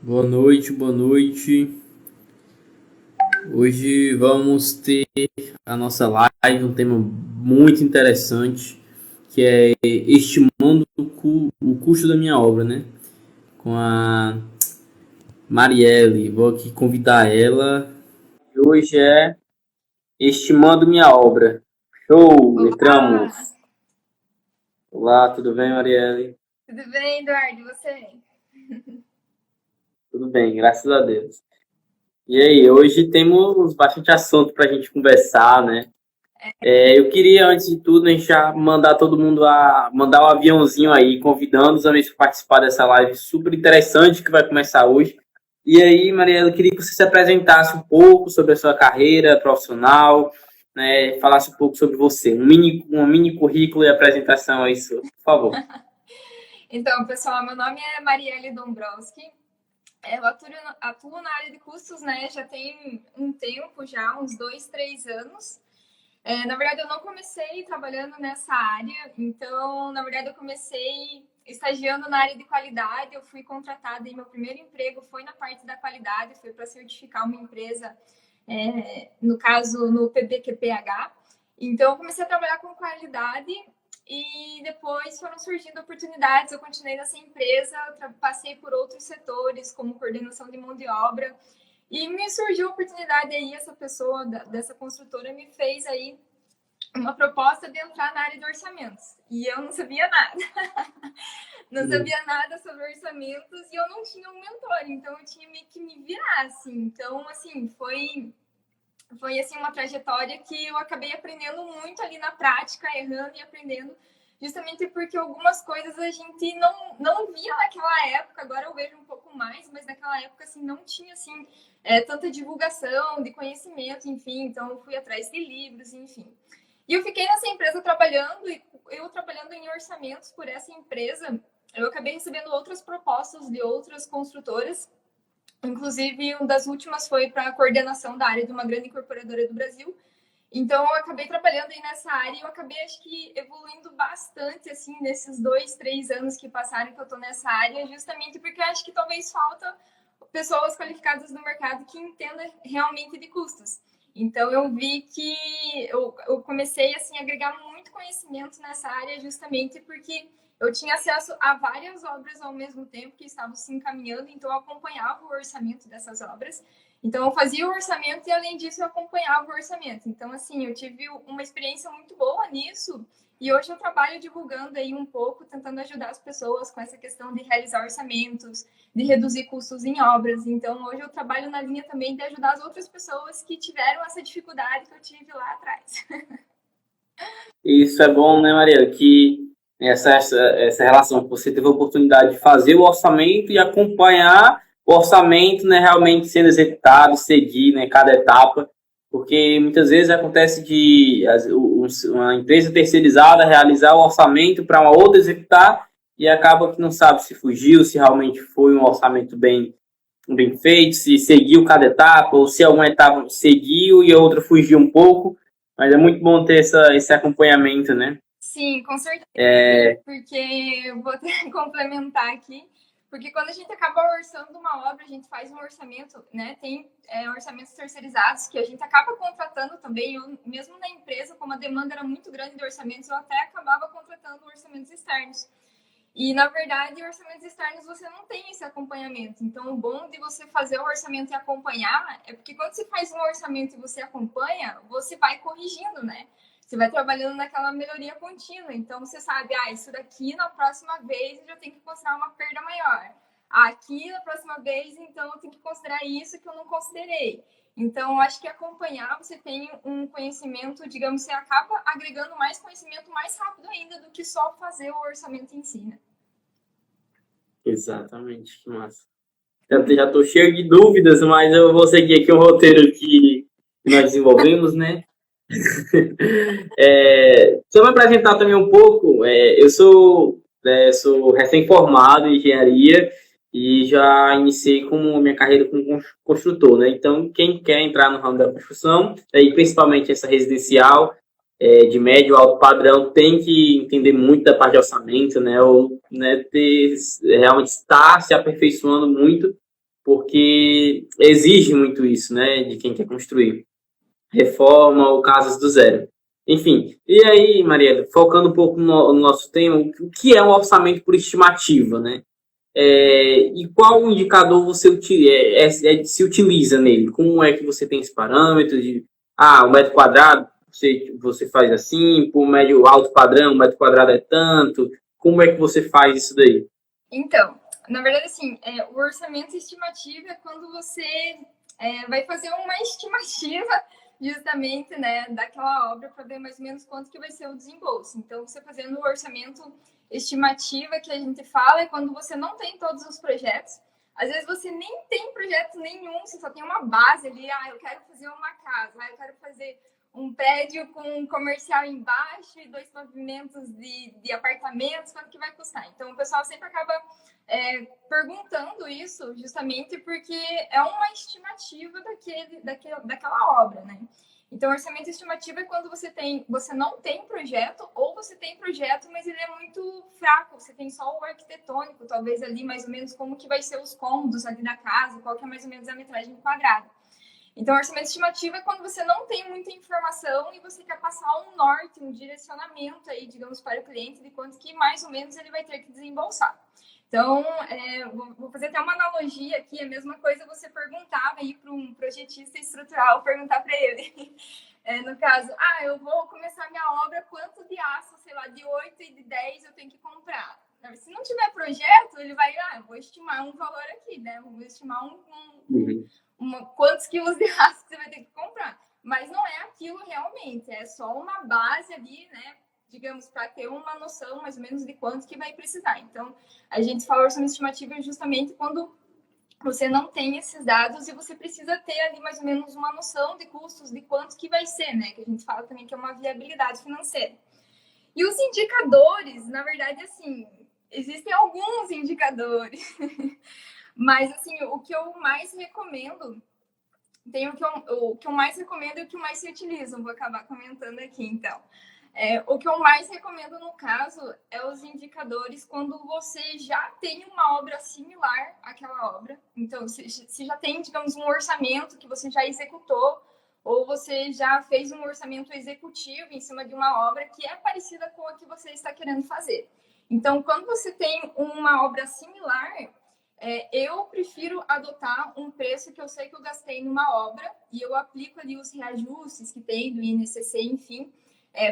Boa noite, boa noite. Hoje vamos ter a nossa live, um tema muito interessante, que é estimando o custo da minha obra, né? Com a Marielle. Vou aqui convidar ela. Hoje é estimando minha obra. Show, entramos. Olá, Olá, tudo bem, Marielle? tudo bem, Eduardo? E você? Tudo bem, graças a Deus. E aí, hoje temos bastante assunto para a gente conversar, né? Eu queria, antes de tudo, a gente já mandar todo mundo a mandar um aviãozinho aí, convidando os amigos para participar dessa live super interessante que vai começar hoje. E aí, Mariela, eu queria que você se apresentasse um pouco sobre a sua carreira profissional, né? Falasse um pouco sobre você, um mini currículo e apresentação aí, sua, por favor. Então, pessoal, meu nome é Marielle Dombrowski. Eu atuo na área de custos, né? Já tem um tempo, já uns 2, 3 anos. Na verdade, eu não comecei trabalhando nessa área, então, na verdade, eu comecei estagiando na área de qualidade. Eu fui contratada e meu primeiro emprego foi na parte da qualidade, foi para certificar uma empresa, no caso, no PBQPH. Então, eu comecei a trabalhar com qualidade e depois foram surgindo oportunidades. Eu continuei nessa empresa, passei por outros setores, como coordenação de mão de obra, e me surgiu a oportunidade aí, essa pessoa dessa construtora me fez aí uma proposta de entrar na área de orçamentos. E eu não sabia nada. Não sabia nada sobre orçamentos e eu não tinha um mentor, então eu tinha meio que me virar, assim. Então, assim, foi assim uma trajetória que eu acabei aprendendo muito ali na prática, errando e aprendendo, justamente porque algumas coisas a gente não via naquela época. Agora eu vejo um pouco mais, mas naquela época assim não tinha assim tanta divulgação de conhecimento, enfim. Então eu fui atrás de livros, enfim. E eu fiquei nessa empresa trabalhando, e eu trabalhando em orçamentos por essa empresa, eu acabei recebendo outras propostas de outras construtoras. Inclusive, uma das últimas foi para a coordenação da área de uma grande incorporadora do Brasil. Então, eu acabei trabalhando aí nessa área e eu acabei, acho que, evoluindo bastante, assim, nesses 2, 3 anos que passaram que eu estou nessa área, justamente porque eu acho que talvez falta pessoas qualificadas no mercado que entendam realmente de custos. Então, eu vi que eu comecei, assim, a agregar muito conhecimento nessa área justamente porque eu tinha acesso a várias obras ao mesmo tempo que estavam se encaminhando, então eu acompanhava o orçamento dessas obras. Então, eu fazia o orçamento e, além disso, eu acompanhava o orçamento. Então, assim, eu tive uma experiência muito boa nisso. E hoje eu trabalho divulgando aí um pouco, tentando ajudar as pessoas com essa questão de realizar orçamentos, de reduzir custos em obras. Então, hoje eu trabalho na linha também de ajudar as outras pessoas que tiveram essa dificuldade que eu tive lá atrás. Isso é bom, né, Maria? Que essa relação que você teve a oportunidade de fazer o orçamento e acompanhar o orçamento, né, realmente sendo executado, seguir, né, cada etapa, porque muitas vezes acontece de uma empresa terceirizada realizar o orçamento para uma outra executar e acaba que não sabe se fugiu, se realmente foi um orçamento bem feito, se seguiu cada etapa, ou se alguma etapa seguiu e a outra fugiu um pouco. Mas é muito bom ter esse acompanhamento, né? Sim, com certeza. Porque eu vou até complementar aqui. Porque quando a gente acaba orçando uma obra, a gente faz um orçamento, né? Tem orçamentos terceirizados que a gente acaba contratando também. Eu, mesmo na empresa, como a demanda era muito grande de orçamentos, eu até acabava contratando orçamentos externos. E, na verdade, orçamentos externos você não tem esse acompanhamento. Então, o bom de você fazer o orçamento e acompanhar é porque quando você faz um orçamento e você acompanha, você vai corrigindo, né? Você vai trabalhando naquela melhoria contínua. Então, você sabe, isso daqui na próxima vez eu já tenho que considerar uma perda maior. Aqui na próxima vez, então, eu tenho que considerar isso que eu não considerei. Então, acho que acompanhar, você tem um conhecimento, digamos, você acaba agregando mais conhecimento mais rápido ainda do que só fazer o orçamento em si, né? Exatamente, que massa. Já estou cheio de dúvidas, mas eu vou seguir aqui um roteiro que nós desenvolvemos, né? Só me apresentar também um pouco, sou recém-formado em engenharia e já iniciei como minha carreira como construtor, né? Então, quem quer entrar no ramo da construção, aí principalmente essa residencial, de médio alto padrão, tem que entender muito da parte de orçamento, né? Ou né, realmente estar se aperfeiçoando muito porque exige muito isso, né, de quem quer construir reforma ou casas do zero. Enfim, e aí, Mariela, focando um pouco no nosso tema, o que é um orçamento por estimativa, né? E qual indicador se utiliza nele? Como é que você tem esse parâmetro de, o metro quadrado, você faz assim, por médio alto padrão, o metro quadrado é tanto, como é que você faz isso daí? Então, na verdade, assim, o orçamento estimativa é quando você vai fazer uma estimativa justamente, né, daquela obra para ver mais ou menos quanto que vai ser o desembolso. Então, você fazendo o orçamento estimativa que a gente fala é quando você não tem todos os projetos. Às vezes você nem tem projeto nenhum, você só tem uma base ali, eu quero fazer uma casa, eu quero fazer um prédio com um comercial embaixo e 2 pavimentos de apartamentos, quanto que vai custar? Então, o pessoal sempre acaba perguntando isso justamente porque é uma estimativa daquela obra, né? Então, orçamento estimativo é quando você não tem projeto, ou você tem projeto, mas ele é muito fraco, você tem só o arquitetônico, talvez ali mais ou menos como que vai ser os cômodos ali da casa, qual que é mais ou menos a metragem quadrada. Então, orçamento estimativo é quando você não tem muita informação e você quer passar um norte, um direcionamento aí, digamos, para o cliente de quanto que mais ou menos ele vai ter que desembolsar. Então, vou fazer até uma analogia aqui, a mesma coisa você perguntava aí para um projetista estrutural, perguntar para ele. No caso, eu vou começar minha obra, quanto de aço, sei lá, de 8 e de 10 eu tenho que comprar? Se não tiver projeto, ele vai, eu vou estimar um valor aqui, né? Vou estimar quantos quilos de aço você vai ter que comprar. Mas não é aquilo realmente, é só uma base ali, né? Digamos, para ter uma noção mais ou menos de quanto que vai precisar. Então, a gente fala orçamento estimativo justamente quando você não tem esses dados e você precisa ter ali mais ou menos uma noção de custos, de quanto que vai ser, né? Que a gente fala também que é uma viabilidade financeira. E os indicadores, na verdade, assim, existem alguns indicadores, mas, assim, o que eu mais recomendo, o que eu mais recomendo e o que mais se utiliza, vou acabar comentando aqui, então. O que eu mais recomendo, no caso, é os indicadores quando você já tem uma obra similar àquela obra. Então, se já tem, digamos, um orçamento que você já executou, ou você já fez um orçamento executivo em cima de uma obra que é parecida com a que você está querendo fazer. Então, quando você tem uma obra similar, eu prefiro adotar um preço que eu sei que eu gastei numa obra e eu aplico ali os reajustes que tem do INCC, enfim,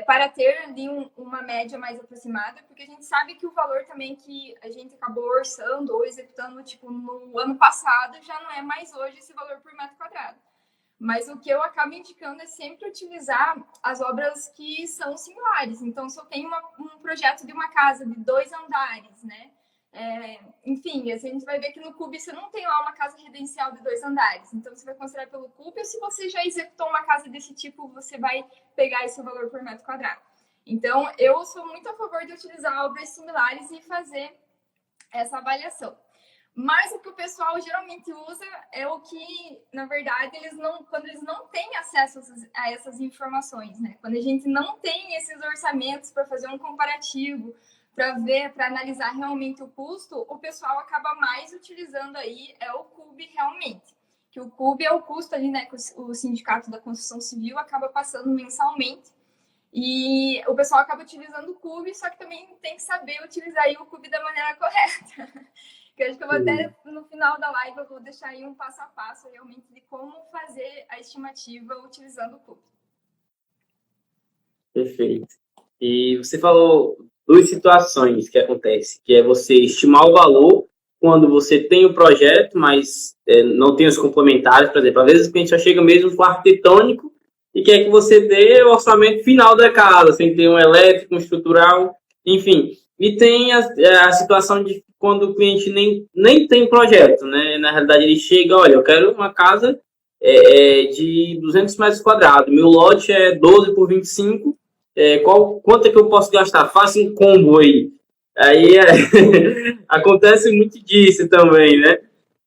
para ter ali uma média mais aproximada, porque a gente sabe que o valor também que a gente acabou orçando ou executando, tipo, no ano passado, já não é mais hoje esse valor por metro quadrado. Mas o que eu acabo indicando é sempre utilizar as obras que são similares. Então, se eu tenho um projeto de uma casa de 2 andares, né? Enfim, a gente vai ver que no Cube você não tem lá uma casa residencial de 2 andares. Então, você vai considerar pelo Cube, ou se você já executou uma casa desse tipo, você vai pegar esse valor por metro quadrado. Então, eu sou muito a favor de utilizar obras similares e fazer essa avaliação. Mas o que o pessoal geralmente usa é o que, na verdade, quando eles não têm acesso a essas informações, né? Quando a gente não tem esses orçamentos para fazer um comparativo, para analisar realmente o custo, o pessoal acaba mais utilizando aí o CUB realmente. Que o CUB é o custo ali, né? Que o Sindicato da Construção Civil acaba passando mensalmente. E o pessoal acaba utilizando o CUB, só que também tem que saber utilizar aí o CUB da maneira correta. Que eu acho que eu vou até, no final da live, eu vou deixar aí um passo a passo realmente de como fazer a estimativa utilizando o CUB. Perfeito. E você falou 2 situações que acontecem, que é você estimar o valor quando você tem o projeto, mas não tem os complementares, por exemplo, às vezes o cliente já chega mesmo com o arquitetônico e quer que você dê o orçamento final da casa, sem ter um elétrico, um estrutural, enfim. E tem a situação de quando o cliente nem tem projeto, né? Na realidade, ele chega, olha, eu quero uma casa de 200 metros quadrados, meu lote é 12 por 25, quanto é que eu posso gastar? Faça um combo aí. Aí acontece muito disso também, né?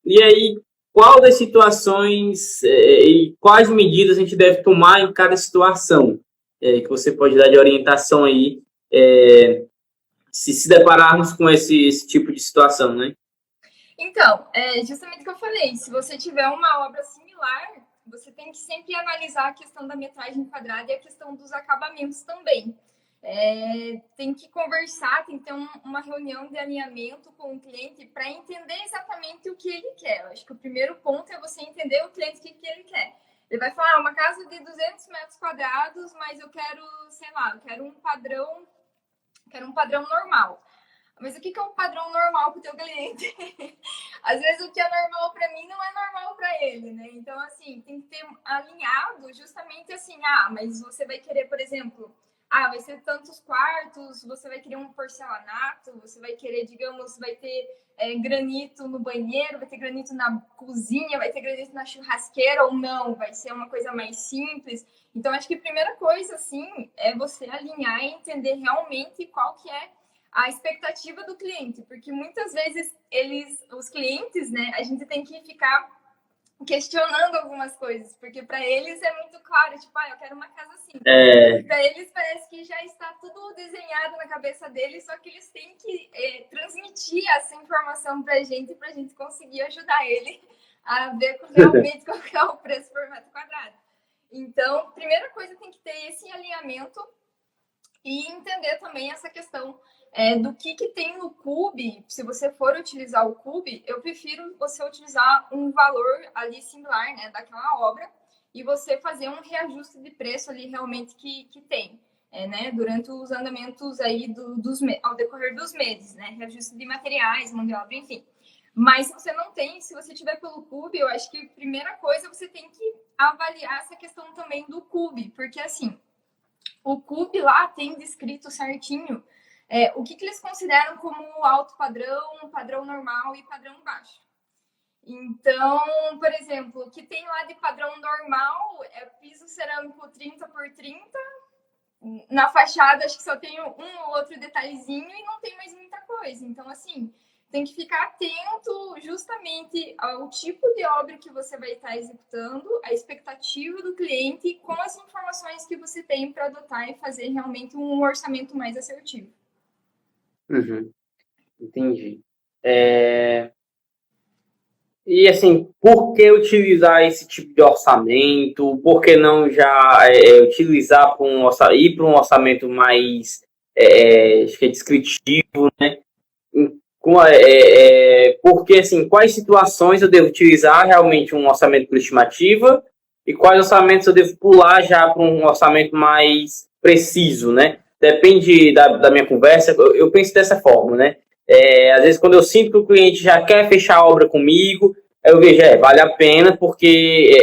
E aí, qual das situações e quais medidas a gente deve tomar em cada situação? Que você pode dar de orientação aí, se depararmos com esse tipo de situação, né? Então, é justamente o que eu falei, se você tiver uma obra similar, você tem que sempre analisar a questão da metragem quadrada e a questão dos acabamentos também. Tem que conversar, tem que ter uma reunião de alinhamento com o cliente para entender exatamente o que ele quer. Eu acho que o primeiro ponto é você entender o cliente o que ele quer. Ele vai falar, uma casa de 200 metros quadrados, mas eu quero, sei lá, eu quero um padrão normal. Mas o que é um padrão normal para o teu cliente? Às vezes o que é normal para mim não é normal para ele, né? Então, assim, tem que ter alinhado justamente assim, mas você vai querer, por exemplo, vai ser tantos quartos, você vai querer um porcelanato, você vai querer, digamos, vai ter granito no banheiro, vai ter granito na cozinha, vai ter granito na churrasqueira ou não, vai ser uma coisa mais simples. Então, acho que a primeira coisa, assim, é você alinhar e entender realmente qual que é a expectativa do cliente, porque muitas vezes os clientes, né, a gente tem que ficar questionando algumas coisas, porque para eles é muito claro, tipo, eu quero uma casa assim. Para eles parece que já está tudo desenhado na cabeça deles, só que eles têm que transmitir essa informação para a gente conseguir ajudar ele a ver realmente qual é o preço por metro quadrado. Então, primeira coisa, tem que ter esse alinhamento e entender também essa questão do que tem no Cube. Se você for utilizar o Cube, eu prefiro você utilizar um valor ali similar, né, daquela obra, e você fazer um reajuste de preço ali realmente que tem, né, durante os andamentos aí ao decorrer dos meses, né, reajuste de materiais, mão de obra, enfim. Mas se você não tem, se você tiver pelo Cube, eu acho que a primeira coisa você tem que avaliar essa questão também do Cube, porque assim, o Cube lá tem descrito certinho o que eles consideram como alto padrão, padrão normal e padrão baixo. Então, por exemplo, o que tem lá de padrão normal é piso cerâmico 30 por 30. Na fachada, acho que só tem um ou outro detalhezinho e não tem mais muita coisa. Então, assim, tem que ficar atento justamente ao tipo de obra que você vai estar executando, a expectativa do cliente com as informações que você tem para adotar e fazer realmente um orçamento mais assertivo. Uhum, entendi. E assim, por que utilizar esse tipo de orçamento? Por que não já utilizar ir para um orçamento mais acho que é descritivo, né? Porque assim, quais situações eu devo utilizar realmente um orçamento por estimativa e quais orçamentos eu devo pular já para um orçamento mais preciso, né? Depende da minha conversa, eu penso dessa forma, né? Às vezes, quando eu sinto que o cliente já quer fechar a obra comigo, eu vejo, vale a pena, porque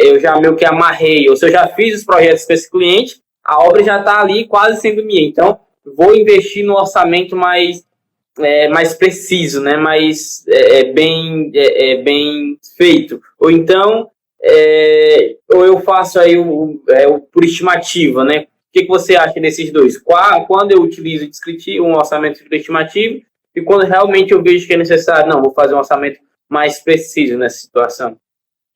eu já meio que amarrei, ou se eu já fiz os projetos com esse cliente, a obra já está ali quase sendo minha. Então, vou investir no orçamento mais preciso, né? Bem feito. Ou então, ou eu faço aí o por estimativa, né? O que você acha desses dois? Quando eu utilizo um orçamento por estimativa e quando realmente eu vejo que é necessário, não, vou fazer um orçamento mais preciso nessa situação.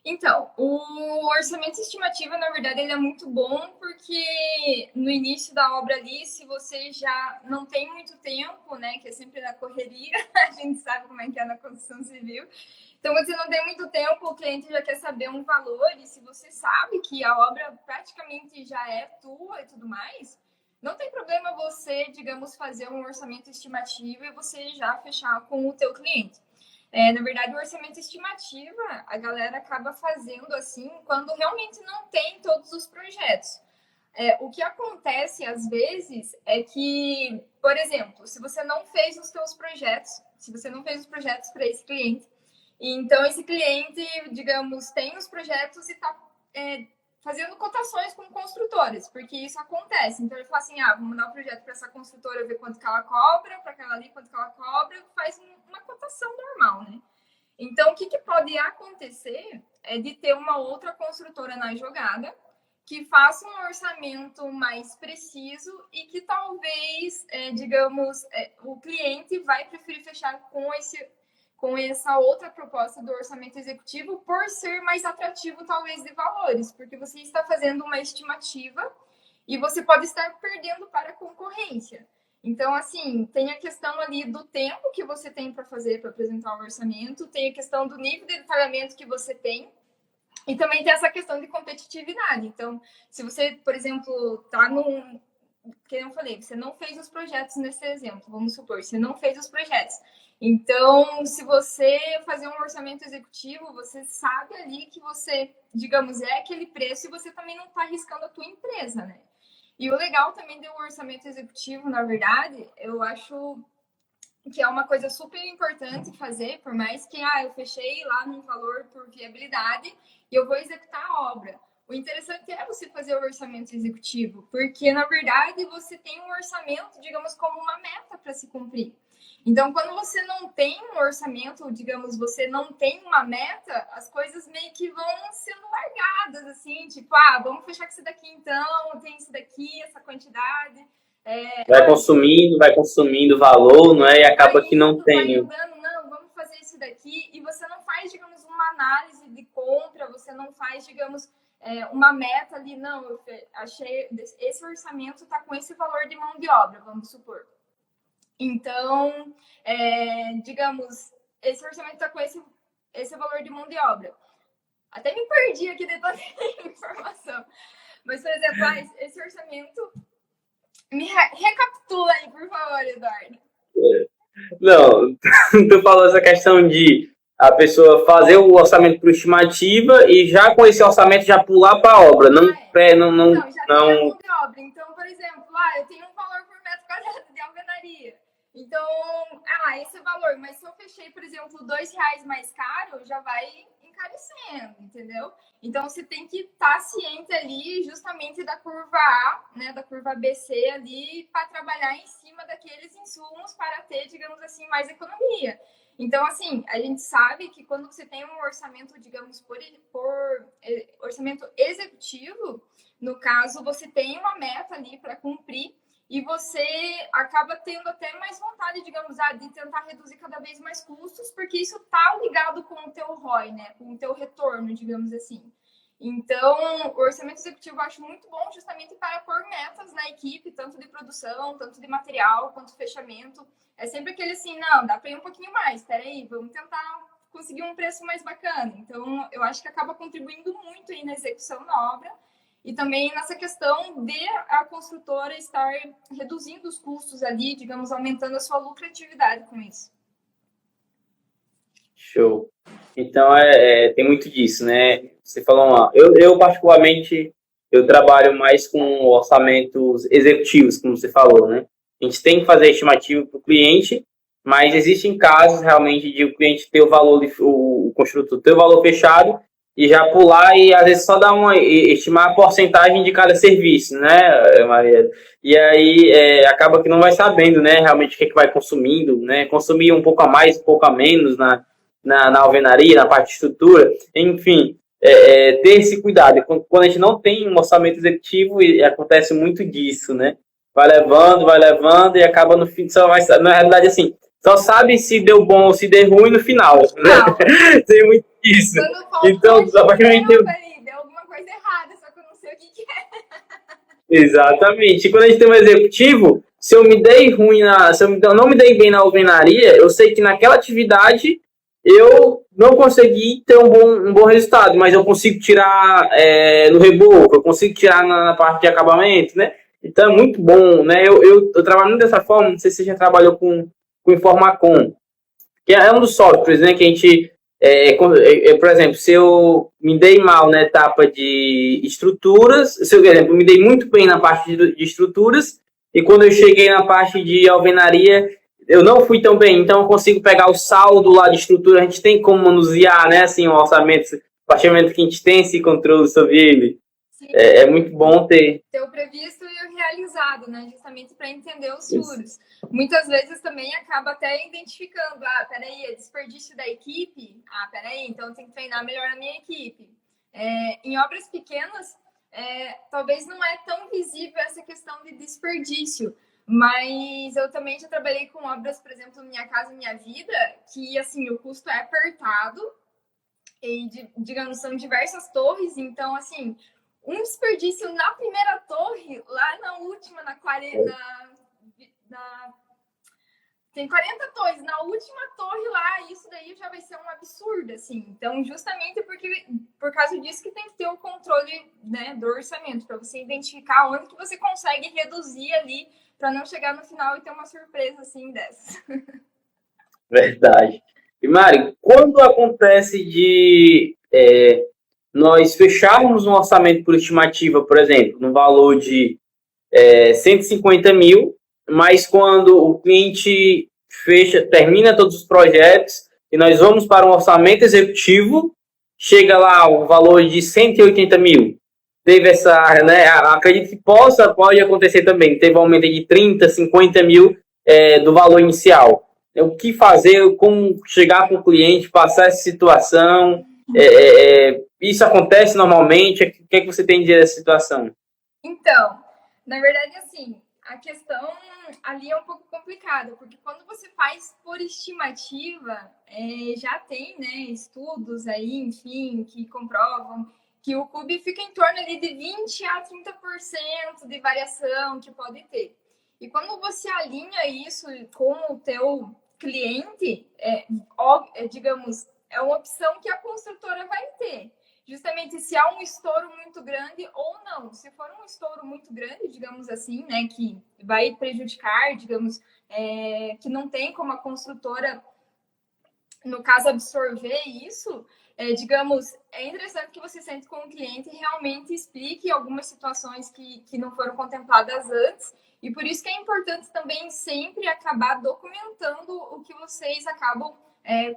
Então, o orçamento estimativa, na verdade, ele é muito bom porque no início da obra ali, se você já não tem muito tempo, né, que é sempre na correria, a gente sabe como é que é na construção civil, então você não tem muito tempo, o cliente já quer saber um valor, e se você sabe que a obra praticamente já é tua e tudo mais, não tem problema você, digamos, fazer um orçamento estimativo e você já fechar com o teu cliente. Na verdade, o orçamento estimativa, a galera acaba fazendo assim quando realmente não tem todos os projetos. O que acontece às vezes é que, por exemplo, se você não fez os seus projetos, se você não fez os projetos para esse cliente, então esse cliente, digamos, tem os projetos e está fazendo cotações com construtoras, porque isso acontece. Então ele fala assim, vou mandar o projeto para essa construtora ver quanto que ela cobra, para aquela ali quanto que ela cobra, faz uma cotação normal, né? Então, o que pode acontecer é de ter uma outra construtora na jogada que faça um orçamento mais preciso e que talvez, digamos, o cliente vai preferir fechar com essa outra proposta do orçamento executivo por ser mais atrativo, talvez, de valores, porque você está fazendo uma estimativa e você pode estar perdendo para a concorrência. Então, assim, tem a questão ali do tempo que você tem para fazer, para apresentar um orçamento, tem a questão do nível de detalhamento que você tem, e também tem essa questão de competitividade. Então, se você, por exemplo, está num. Que eu falei, você não fez os projetos nesse exemplo, vamos supor, você não fez os projetos. Então, se você fazer um orçamento executivo, você sabe ali que você, digamos, é aquele preço e você também não está arriscando a tua empresa, né? E o legal também do orçamento executivo, na verdade, eu acho que é uma coisa super importante fazer, por mais que eu fechei lá num valor por viabilidade e eu vou executar a obra. O interessante é você fazer o orçamento executivo, porque na verdade você tem um orçamento, digamos, como uma meta para se cumprir. Então, quando você não tem um orçamento, digamos, você não tem uma meta, as coisas meio que vão sendo largadas, assim, tipo, vamos fechar com isso daqui então, tem isso daqui, essa quantidade. Vai consumindo valor, não é? E acaba que não tem. Não, vamos fazer isso daqui, e você não faz, digamos, uma análise de compra, você não faz, digamos, uma meta ali, não, eu achei, esse orçamento está com esse valor de mão de obra, vamos supor. Então, digamos, esse orçamento está com esse valor de mão de obra. Até me perdi aqui de toda a informação. Mas, por exemplo, esse orçamento... Me recapitula aí, por favor, Eduardo. Não, tu falou essa questão de a pessoa fazer o orçamento por estimativa e já com esse orçamento já pular para a obra. Não, Então, já tem a mão de obra. Então, por exemplo, eu tenho um valor por metro quadrado de alvenaria. Então, esse valor. Mas se eu fechei, por exemplo, R$2 mais caro, já vai encarecendo, entendeu? Então, você tem que estar ciente ali justamente da curva A, né, da curva BC ali, para trabalhar em cima daqueles insumos para ter, digamos assim, mais economia. Então, assim, a gente sabe que quando você tem um orçamento, digamos, por orçamento executivo, no caso, você tem uma meta ali para cumprir e você acaba tendo até mais vontade, digamos, de tentar reduzir cada vez mais custos, porque isso está ligado com o teu ROI, né? Com o teu retorno, digamos assim. Então, o orçamento executivo eu acho muito bom justamente para pôr metas na equipe, tanto de produção, tanto de material, quanto fechamento. É sempre aquele assim, não, dá para ir um pouquinho mais, peraí, vamos tentar conseguir um preço mais bacana. Então, eu acho que acaba contribuindo muito aí na execução da obra e também nessa questão de a construtora estar reduzindo os custos ali, digamos, aumentando a sua lucratividade com isso. Show. Então, tem muito disso, né? Você falou, eu particularmente, eu trabalho mais com orçamentos executivos, como você falou, né? A gente tem que fazer estimativa para o cliente, mas existem casos realmente de o cliente ter o valor, o construtor ter o valor fechado e já pular e às vezes só dar estimar a porcentagem de cada serviço, né, Maria? E aí acaba que não vai sabendo, né, realmente o que vai consumindo, né? Consumir um pouco a mais, um pouco a menos na alvenaria, na parte de estrutura, enfim, ter esse cuidado. Quando a gente não tem um orçamento executivo, acontece muito disso, né? Vai levando e acaba no fim, só vai, na realidade, assim, só sabe se deu bom ou se deu ruim no final, né? Tem muito disso. Então, a partir do momento deu alguma coisa errada, só que eu não sei o que é. Exatamente. E quando a gente tem um executivo, se eu me dei ruim se eu não me dei bem na alvenaria, eu sei que naquela atividade eu não consegui ter um bom resultado, mas eu consigo tirar no reboco, eu consigo tirar na parte de acabamento, né? Então é muito bom, né? Eu trabalho muito dessa forma, não sei se você já trabalhou com Informacom, que é um dos softwares, né? Que a gente, por exemplo, se eu me dei mal na etapa de estruturas, se eu, por exemplo, me dei muito bem na parte de estruturas, e quando eu cheguei na parte de alvenaria, eu não fui tão bem, então eu consigo pegar o saldo lá de estrutura, a gente tem como manusear, né, assim, o orçamento, a partir do momento que a gente tem esse controle sobre ele. É muito bom ter o previsto e o realizado, né, justamente para entender os furos. Muitas vezes também acaba até identificando, peraí, é desperdício da equipe, peraí, então tem que treinar melhor a minha equipe. Em obras pequenas, talvez não é tão visível essa questão de desperdício, mas eu também já trabalhei com obras, por exemplo, Minha Casa Minha Vida, que, assim, o custo é apertado e, digamos, são diversas torres, então, assim, um desperdício na primeira torre, lá na última, tem 40 torres, na última torre lá, isso daí já vai ser um absurdo, assim. Então, justamente por causa disso que tem que ter o controle, né, do orçamento, para você identificar onde que você consegue reduzir ali, para não chegar no final e ter uma surpresa assim dessa. Verdade. E Mari, quando acontece de nós fecharmos um orçamento por estimativa, por exemplo, no valor de 150 mil, mas quando o cliente termina todos os projetos e nós vamos para um orçamento executivo, chega lá o valor de 180 mil. Teve essa, né? Acredito que pode acontecer também. Teve um aumento de 30, 50 mil do valor inicial. O que fazer, como chegar para o cliente, passar essa situação. Isso acontece normalmente? O que é que você tem a dizer dessa situação? Então, na verdade, assim, a questão ali é um pouco complicada, porque quando você faz por estimativa, já tem, né, estudos aí, enfim, que comprovam que o CUB fica em torno ali de 20 a 30% de variação que pode ter. E quando você alinha isso com o teu cliente, digamos, é uma opção que a construtora vai ter. Justamente se há um estouro muito grande ou não. Se for um estouro muito grande, digamos assim, né, que vai prejudicar, digamos, que não tem como a construtora, no caso, absorver isso, digamos, é interessante que você sente com o cliente e realmente explique algumas situações que não foram contempladas antes. E por isso que é importante também sempre acabar documentando o que vocês acabam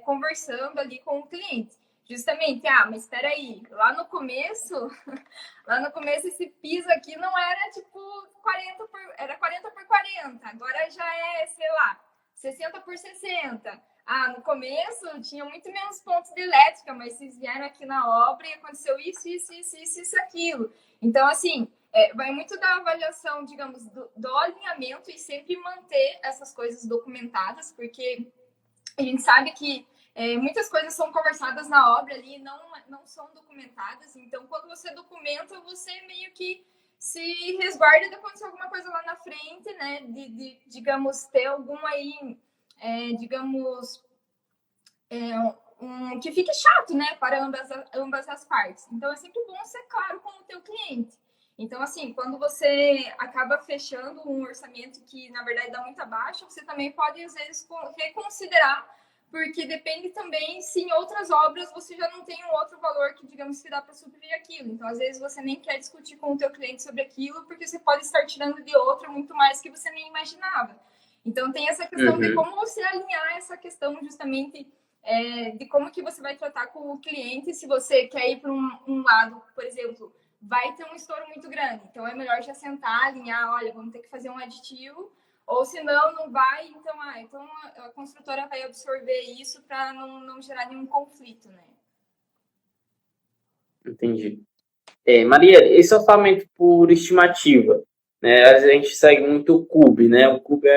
conversando ali com o cliente. Justamente, mas espera aí, lá no começo esse piso aqui não era tipo 40 por 40, agora já é, sei lá, 60 por 60. No começo tinha muito menos pontos de elétrica, mas vocês vieram aqui na obra e aconteceu isso, aquilo. Então, assim, vai muito da avaliação, digamos, do alinhamento e sempre manter essas coisas documentadas, porque a gente sabe que muitas coisas são conversadas na obra ali e não são documentadas. Então, quando você documenta, você meio que se resguarda de acontecer alguma coisa lá na frente, né? Digamos, ter algum aí, digamos, que fique chato, né? Para ambas as partes. Então, é sempre bom ser claro com o teu cliente. Então, assim, quando você acaba fechando um orçamento que, na verdade, dá muito abaixo, você também pode, às vezes, reconsiderar, porque depende também se em outras obras você já não tem um outro valor que, digamos, que dá para suprir aquilo. Então, às vezes, você nem quer discutir com o teu cliente sobre aquilo, porque você pode estar tirando de outro muito mais que você nem imaginava. Então, tem essa questão de como você alinhar essa questão justamente de como que você vai tratar com o cliente se você quer ir para um lado, por exemplo, vai ter um estouro muito grande. Então, é melhor já sentar, alinhar, olha, vamos ter que fazer um aditivo, ou se não vai, então a construtora vai absorver isso para não gerar nenhum conflito, né? Entendi. Maria, esse orçamento por estimativa, né? A gente segue muito o CUB, né? O CUB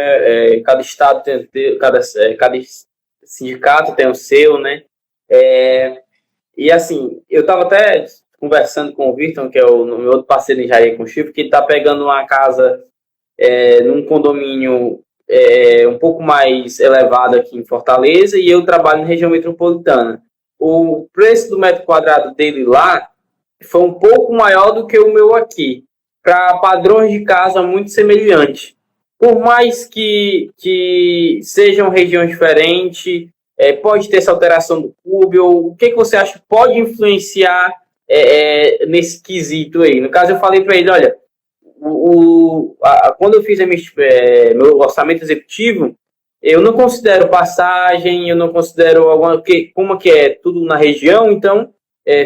cada estado tem, cada sindicato tem o seu, né? E assim, eu estava até conversando com o Virton, que é o meu outro parceiro em engenharia construtiva, que está pegando uma casa num condomínio um pouco mais elevado aqui em Fortaleza, e eu trabalho na região metropolitana. O preço do metro quadrado dele lá foi um pouco maior do que o meu aqui, para padrões de casa muito semelhantes. Por mais que sejam regiões diferentes, pode ter essa alteração do CUB, ou o que você acha que pode influenciar nesse quesito aí? No caso, eu falei para ele, olha, quando eu fiz meu orçamento executivo, eu não considero passagem, eu não considero como que é tudo na região, então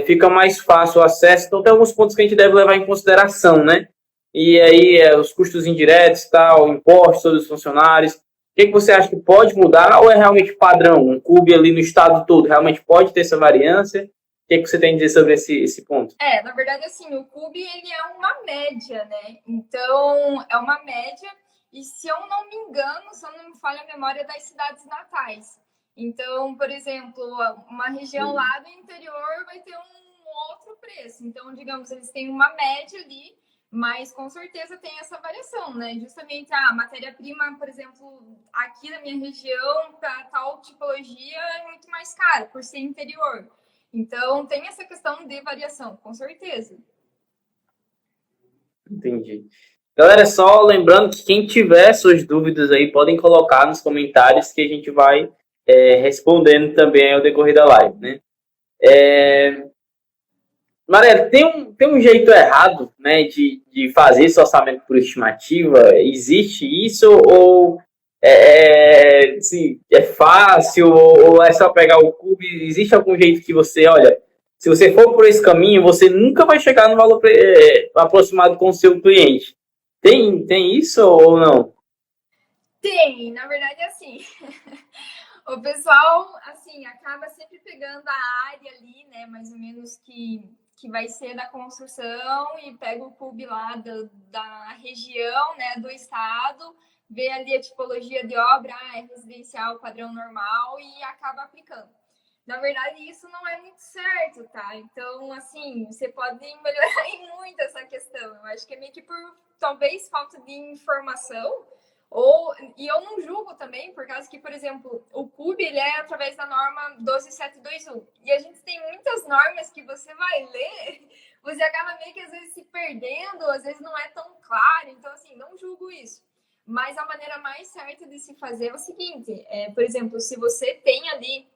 fica mais fácil o acesso. Então tem alguns pontos que a gente deve levar em consideração, né? E aí os custos indiretos, tal, impostos sobre os funcionários. O que você acha que pode mudar ou é realmente padrão? Um CUB ali no estado todo realmente pode ter essa variância? O que você tem a dizer sobre esse ponto? Na verdade, assim, o CUB, ele é uma média, né? Então, é uma média, e se eu não me engano, se eu não me falha a memória, das cidades natais. Então, por exemplo, uma região lá do interior vai ter um outro preço. Então, digamos, eles têm uma média ali, Mas com certeza tem essa variação, né? Justamente a matéria-prima, por exemplo, aqui na minha região, para tal tipologia, é muito mais cara, por ser interior. Então, tem essa questão de variação, com certeza. Entendi. Galera, só lembrando que quem tiver suas dúvidas aí, podem colocar nos comentários que a gente vai respondendo também ao decorrer da live, né? Mariana, tem um jeito errado, né, de fazer esse orçamento por estimativa? Existe isso ou é fácil ou é só pegar o cubo? Existe algum jeito que você, olha, se você for por esse caminho, você nunca vai chegar no valor aproximado com o seu cliente? Tem isso ou não? Tem, na verdade, assim. O pessoal, assim, acaba sempre pegando a área ali, né, mais ou menos que vai ser da construção e pega o CUB lá da região, né, do estado, vê ali a tipologia de obra, é residencial, padrão normal e acaba aplicando. Na verdade, isso não é muito certo, tá? Então, assim, você pode melhorar em muito essa questão. Eu acho que é meio que por, talvez, falta de informação, e eu não julgo também, por causa que, por exemplo, o CUB ele é através da norma 12721. E a gente tem muitas normas que você vai ler, você acaba meio que às vezes se perdendo, às vezes não é tão claro. Então, assim, não julgo isso. Mas a maneira mais certa de se fazer é o seguinte: por exemplo, se você tem ali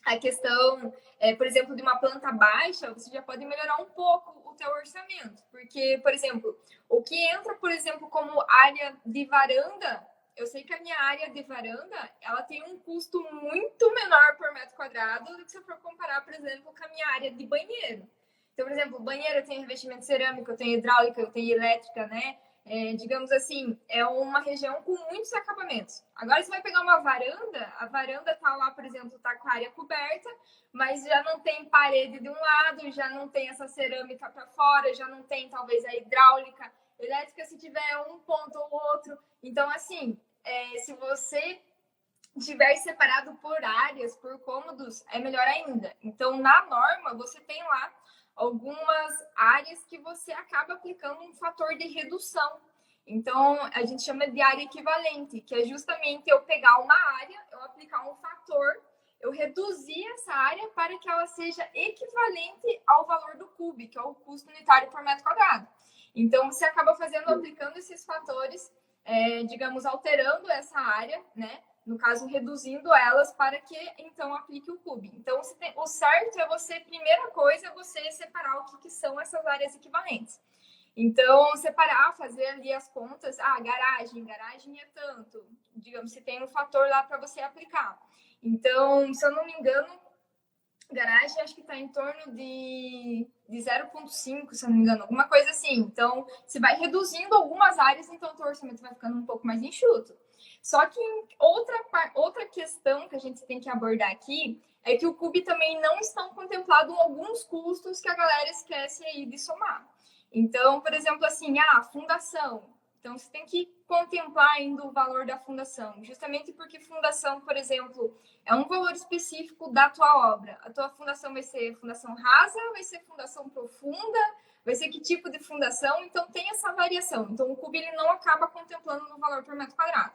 a questão, por exemplo, de uma planta baixa, você já pode melhorar um pouco o teu orçamento. Porque, por exemplo, o que entra, por exemplo, como área de varanda, eu sei que a minha área de varanda, ela tem um custo muito menor por metro quadrado do que se eu for comparar, por exemplo, com a minha área de banheiro. Então, por exemplo, banheiro eu tenho revestimento cerâmico, eu tenho hidráulica, eu tenho elétrica, né? Digamos assim, é uma região com muitos acabamentos. Agora você vai pegar uma varanda, a varanda tá lá, por exemplo, tá com a área coberta, mas já não tem parede de um lado, já não tem essa cerâmica para fora, já não tem talvez a hidráulica, elétrica se tiver um ponto ou outro. Então, assim, se você tiver separado por áreas, por cômodos, é melhor ainda. Então, na norma, você tem lá algumas áreas que você acaba aplicando um fator de redução. Então, a gente chama de área equivalente, que é justamente eu pegar uma área, eu aplicar um fator, eu reduzir essa área para que ela seja equivalente ao valor do CUB, que é o custo unitário por metro quadrado. Então, você acaba aplicando esses fatores, digamos, alterando essa área, né? No caso, reduzindo elas para que, então, aplique o CUB. Então, o certo é você, primeira coisa, é você separar o que são essas áreas equivalentes. Então, separar, fazer ali as contas. Garagem é tanto. Digamos, se tem um fator lá para você aplicar. Então, se eu não me engano, garagem acho que está em torno de 0,5, se eu não me engano, alguma coisa assim. Então, você vai reduzindo algumas áreas, então o teu orçamento vai ficando um pouco mais enxuto. Só que outra questão que a gente tem que abordar aqui é que o CUB também não estão contemplados alguns custos que a galera esquece aí de somar. Então, por exemplo, assim, fundação. Então, você tem que contemplar ainda o valor da fundação, justamente porque fundação, por exemplo, é um valor específico da tua obra. A tua fundação vai ser fundação rasa, vai ser fundação profunda, vai ser que tipo de fundação, então tem essa variação. Então, o CUB ele não acaba contemplando no valor por metro quadrado.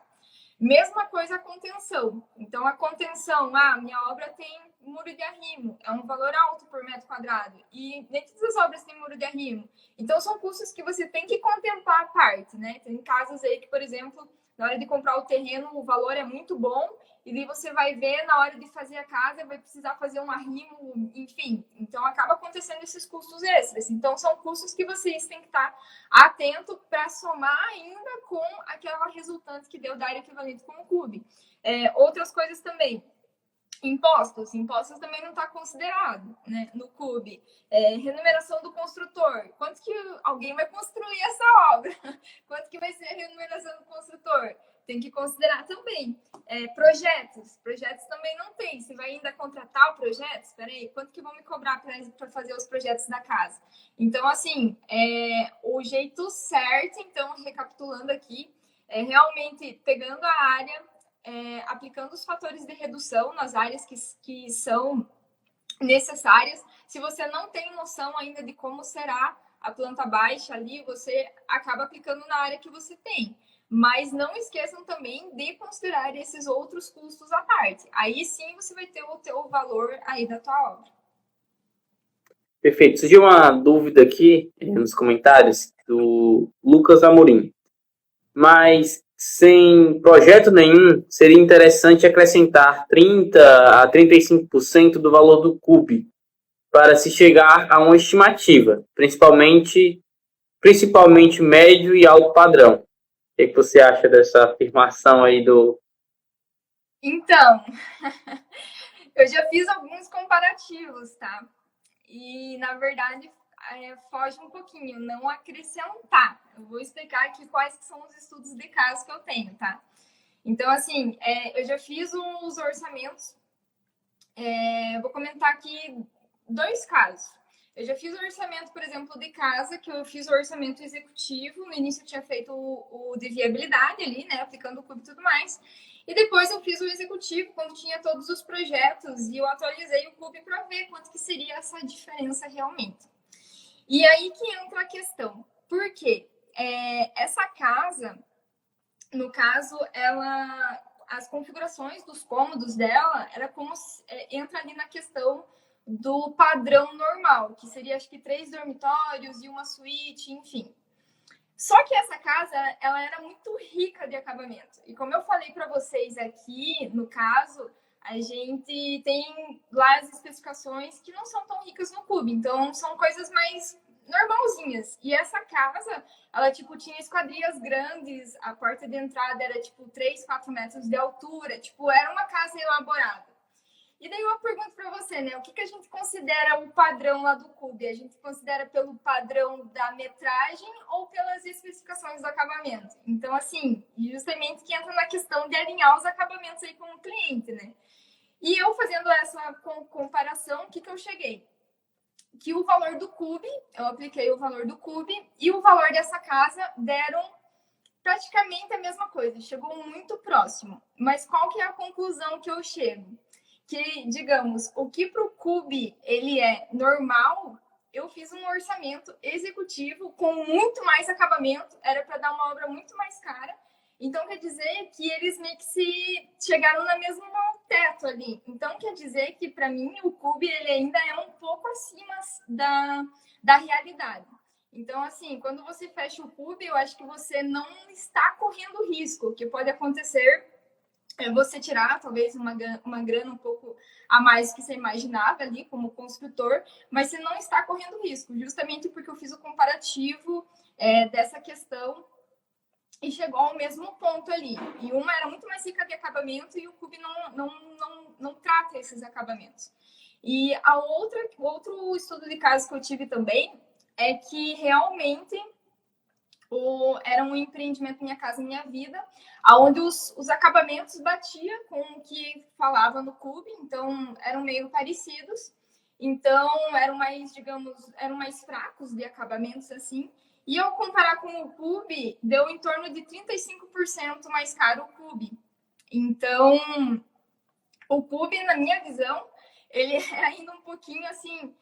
Mesma coisa a contenção. Então, a contenção, minha obra tem muro de arrimo, é um valor alto por metro quadrado. E nem todas as obras têm muro de arrimo. Então, são custos que você tem que contemplar à parte, né? Tem casos aí que, por exemplo, na hora de comprar o terreno, o valor é muito bom, e daí você vai ver na hora de fazer a casa, vai precisar fazer um arrimo, enfim. Então, acaba acontecendo esses custos extras. Então, são custos que vocês têm que estar atento para somar ainda com aquela resultante que deu da área equivalente com o CUB. Outras coisas também. Impostos também não está considerado, né, no CUB. Remuneração do construtor. Quanto que alguém vai construir essa obra? Quanto que vai ser a remuneração do construtor? Tem que considerar também. Projetos também não tem. Você vai ainda contratar o projeto? Espera aí, quanto que vão me cobrar para fazer os projetos da casa? Então, assim, o jeito certo, então, recapitulando aqui, é realmente pegando a área, aplicando os fatores de redução nas áreas que são necessárias. Se você não tem noção ainda de como será a planta baixa ali, você acaba aplicando na área que você tem. Mas não esqueçam também de considerar esses outros custos à parte. Aí sim você vai ter o teu valor aí da tua obra. Perfeito. Surgiu uma dúvida aqui nos comentários do Lucas Amorim. Mas sem projeto nenhum, seria interessante acrescentar 30 a 35% do valor do CUB para se chegar a uma estimativa, principalmente médio e alto padrão. O que você acha dessa afirmação aí do... Então, eu já fiz alguns comparativos, tá? E, na verdade, foge um pouquinho, não acrescentar. Eu vou explicar aqui quais são os estudos de caso que eu tenho, tá? Então, assim, eu já fiz os orçamentos. Vou comentar aqui 2 casos. Eu já fiz o orçamento, por exemplo, de casa, que eu fiz o orçamento executivo. No início eu tinha feito o de viabilidade ali, né? Aplicando o CUB e tudo mais. E depois eu fiz o executivo, quando tinha todos os projetos, e eu atualizei o CUB para ver quanto que seria essa diferença realmente. E aí que entra a questão. Por quê? Essa casa, no caso, as configurações dos cômodos dela, era como entra ali na questão do padrão normal, que seria acho que 3 dormitórios e uma suíte, enfim. Só que essa casa, ela era muito rica de acabamento. E como eu falei para vocês aqui, no caso, a gente tem lá as especificações que não são tão ricas no CUB. Então, são coisas mais normalzinhas. E essa casa, ela, tipo, tinha esquadrias grandes, a porta de entrada era, tipo, 3, 4 metros de altura. Tipo, era uma casa elaborada. E daí eu pergunto para você, né? O que a gente considera o padrão lá do CUB? A gente considera pelo padrão da metragem ou pelas especificações do acabamento? Então, assim, justamente que entra na questão de alinhar os acabamentos aí com o cliente, né? E eu fazendo essa comparação, o que eu cheguei? Que o valor do CUB, eu apliquei o valor do CUB e o valor dessa casa deram praticamente a mesma coisa, chegou muito próximo. Mas qual que é a conclusão que eu chego? Que, digamos, o que para o CUB ele é normal, eu fiz um orçamento executivo com muito mais acabamento, era para dar uma obra muito mais cara. Então, quer dizer que eles meio que se chegaram no mesmo teto ali. Então, quer dizer que, para mim, o CUB ele ainda é um pouco acima da realidade. Então, assim, quando você fecha o CUB, eu acho que você não está correndo risco. O que pode acontecer é você tirar, talvez, uma grana um pouco a mais que você imaginava ali como construtor, mas você não está correndo risco, justamente porque eu fiz o comparativo dessa questão e chegou ao mesmo ponto ali. E uma era muito mais rica de acabamento e o CUB não trata esses acabamentos. E outro estudo de caso que eu tive também é que realmente era um empreendimento Minha Casa Minha Vida, onde os acabamentos batiam com o que falava no CUB, então eram meio parecidos, então eram mais, digamos, eram mais fracos de acabamentos assim, e ao comparar com o CUB, deu em torno de 35% mais caro o CUB. Então, o CUB, na minha visão, ele é ainda um pouquinho assim,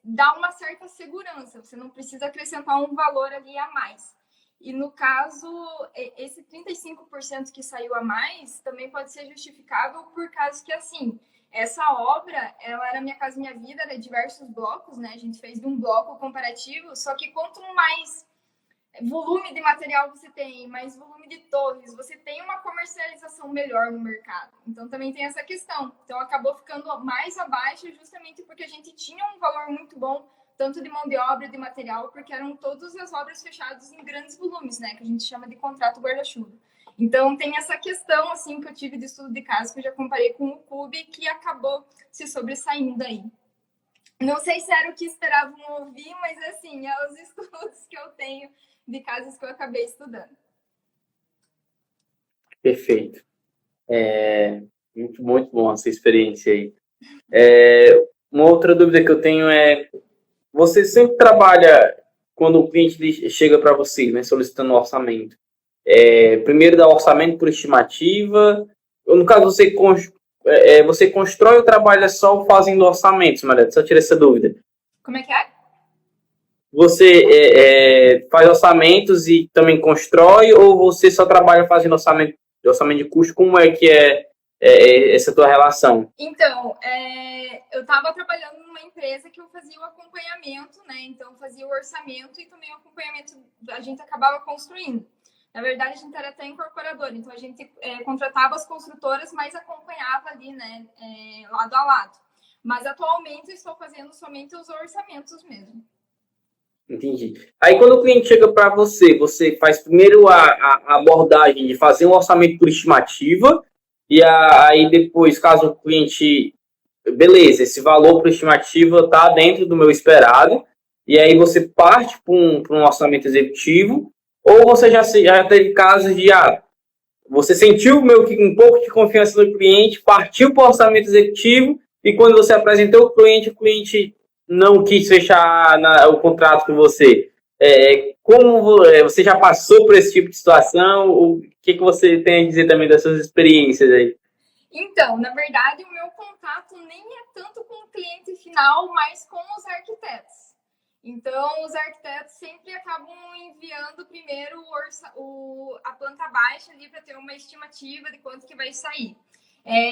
dá uma certa segurança, você não precisa acrescentar um valor ali a mais. E no caso, esse 35% que saiu a mais também pode ser justificável por causa que, assim, essa obra, ela era Minha Casa Minha Vida, era diversos blocos, né? A gente fez de um bloco comparativo, só que quanto mais volume de material você tem, mais volume de torres, você tem uma comercialização melhor no mercado. Então também tem essa questão. Então acabou ficando mais abaixo justamente porque a gente tinha um valor muito bom, tanto de mão de obra, de material, porque eram todas as obras fechadas em grandes volumes, né, que a gente chama de contrato guarda-chuva. Então tem essa questão assim que eu tive de estudo de caso que eu já comparei com o CUB que acabou se sobressaindo aí. Não sei se era o que esperavam ouvir, mas assim, é os estudos que eu tenho de casos que eu acabei estudando. Perfeito. Muito bom essa experiência aí. Uma outra dúvida que eu tenho é, você sempre trabalha, quando o cliente chega para você, né, solicitando um orçamento, primeiro dá orçamento por estimativa, ou no caso você constrói ou trabalha só fazendo orçamentos, Maria? Só tira essa dúvida. Como é que é? você faz orçamentos e também constrói, ou você só trabalha fazendo orçamento de custo? Como é que essa tua relação? Então, eu estava trabalhando numa empresa que eu fazia o acompanhamento, né? Então, fazia o orçamento e também o acompanhamento a gente acabava construindo. Na verdade, a gente era até incorporadora, então a gente contratava as construtoras, mas acompanhava ali, né, lado a lado. Mas atualmente eu estou fazendo somente os orçamentos mesmo. Entendi. Aí, quando o cliente chega para você, você faz primeiro a abordagem de fazer um orçamento por estimativa, e aí depois, caso o cliente, beleza, esse valor por estimativa está dentro do meu esperado, e aí você parte para um orçamento executivo, ou você já teve casos de, você sentiu meio que um pouco de confiança no cliente, partiu para o orçamento executivo, e quando você apresentou o cliente não quis fechar o contrato com você. Como você já passou por esse tipo de situação? O que você tem a dizer também das suas experiências aí? Então, na verdade, o meu contato nem é tanto com o cliente final, mas com os arquitetos. Então, os arquitetos sempre acabam enviando primeiro a planta baixa ali para ter uma estimativa de quanto que vai sair.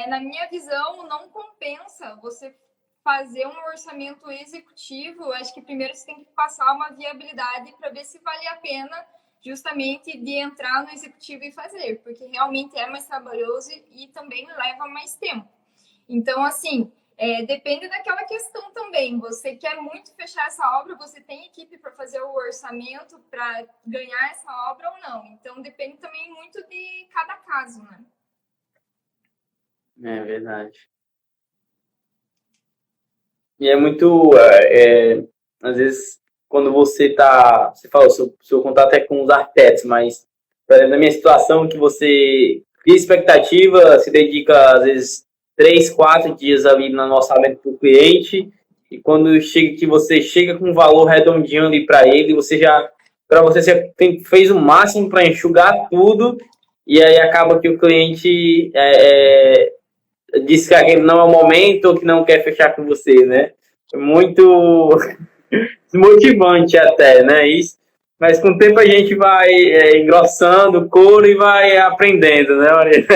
Na minha visão, não compensa você fazer um orçamento executivo. Acho que primeiro você tem que passar uma viabilidade para ver se vale a pena justamente de entrar no executivo e fazer, porque realmente é mais trabalhoso e também leva mais tempo. Então, assim, depende daquela questão também. Você quer muito fechar essa obra, você tem equipe para fazer o orçamento para ganhar essa obra ou não. Então, depende também muito de cada caso, né? É verdade. E é muito, às vezes, quando você falou, seu contato é com os arquitetos, mas na minha situação, que você cria expectativa, se dedica, às vezes, 3, 4 dias ali no orçamento para o cliente, e quando chega que você chega com um valor redondinho ali para ele, para você fez o máximo para enxugar tudo, e aí acaba que o cliente diz que aquele não é o momento ou que não quer fechar com você, né? É muito desmotivante até, né? Isso. Mas com o tempo a gente vai engrossando o couro e vai aprendendo, né, Maria?